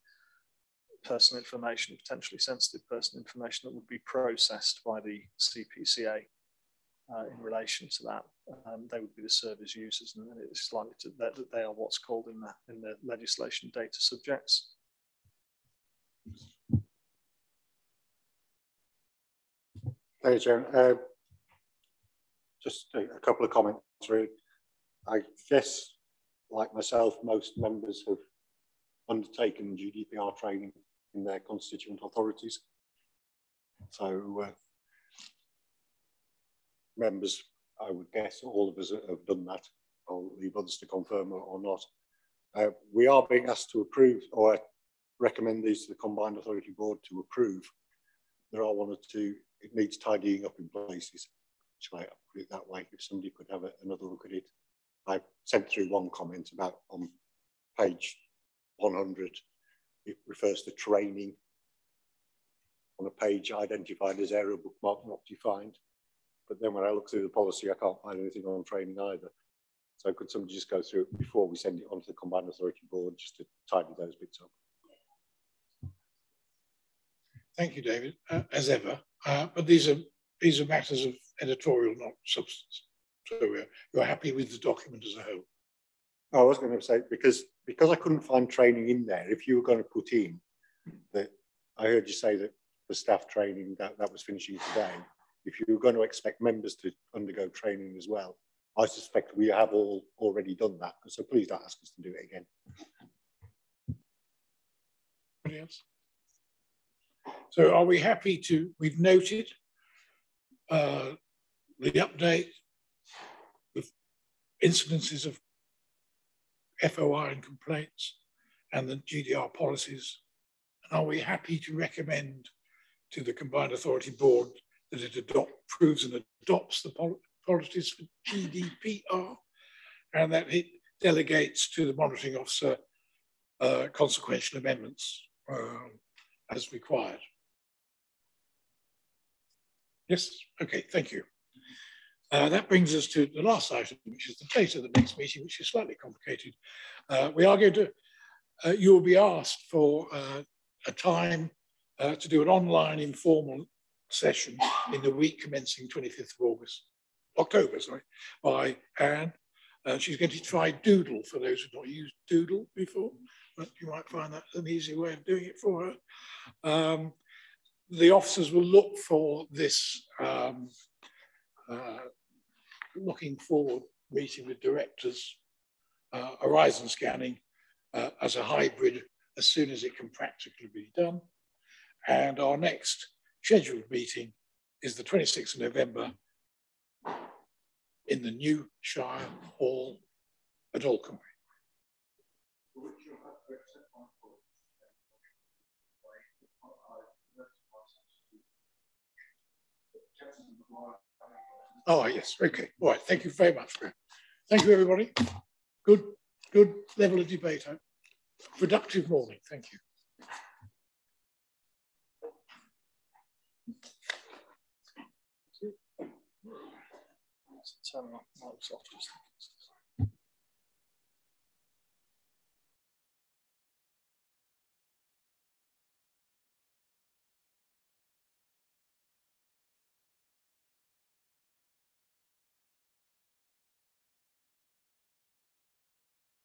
personal information, potentially sensitive personal information that would be processed by the CPCA. In relation to that, they would be the service users, and it's likely that they are what's called in the legislation data subjects. Thanks, Chair. Just a couple of comments, really. I guess, like myself, most members have undertaken GDPR training in their constituent authorities. So members, I would guess all of us have done that. I'll leave others to confirm or not. We are being asked to approve or recommend these to the Combined Authority Board to approve. There are one or two, it needs tidying up in places, which I put it that way, if somebody could have another look at it. I sent through one comment about on page 100, it refers to training on a page identified as error bookmark not defined. But then when I look through the policy, I can't find anything on training either. So could somebody just go through it before we send it on to the Combined Authority Board, just to tidy those bits up? Thank you, David, as ever. But these are matters of editorial, not substance. So you're happy with the document as a whole? I was going to say, because I couldn't find training in there, if you were going to put in that, I heard you say that the staff training that was finishing today, if you were going to expect members to undergo training as well, I suspect we have all already done that. So please don't ask us to do it again. Anybody else? So are we happy to, we've noted the update with incidences of FOI and complaints and the GDPR policies. And are we happy to recommend to the Combined Authority Board that it approves and adopts the policies for GDPR, and that it delegates to the monitoring officer consequential amendments as required? Yes, okay, thank you. That brings us to the last item, which is the date of the next meeting, which is slightly complicated. We are going to, you will be asked for a time to do an online informal session in the week commencing 25th of October, by Anne. She's going to try Doodle for those who've not used Doodle before, but you might find that an easy way of doing it for her. The officers will look for this looking forward meeting with directors, horizon scanning as a hybrid as soon as it can practically be done. And our next scheduled meeting is the 26th of November in the new Shire Hall at Alcombe. Oh, yes, okay. All right, thank you very much. Thank you, everybody. Good level of debate. Productive morning, thank you. Turn off Microsoft.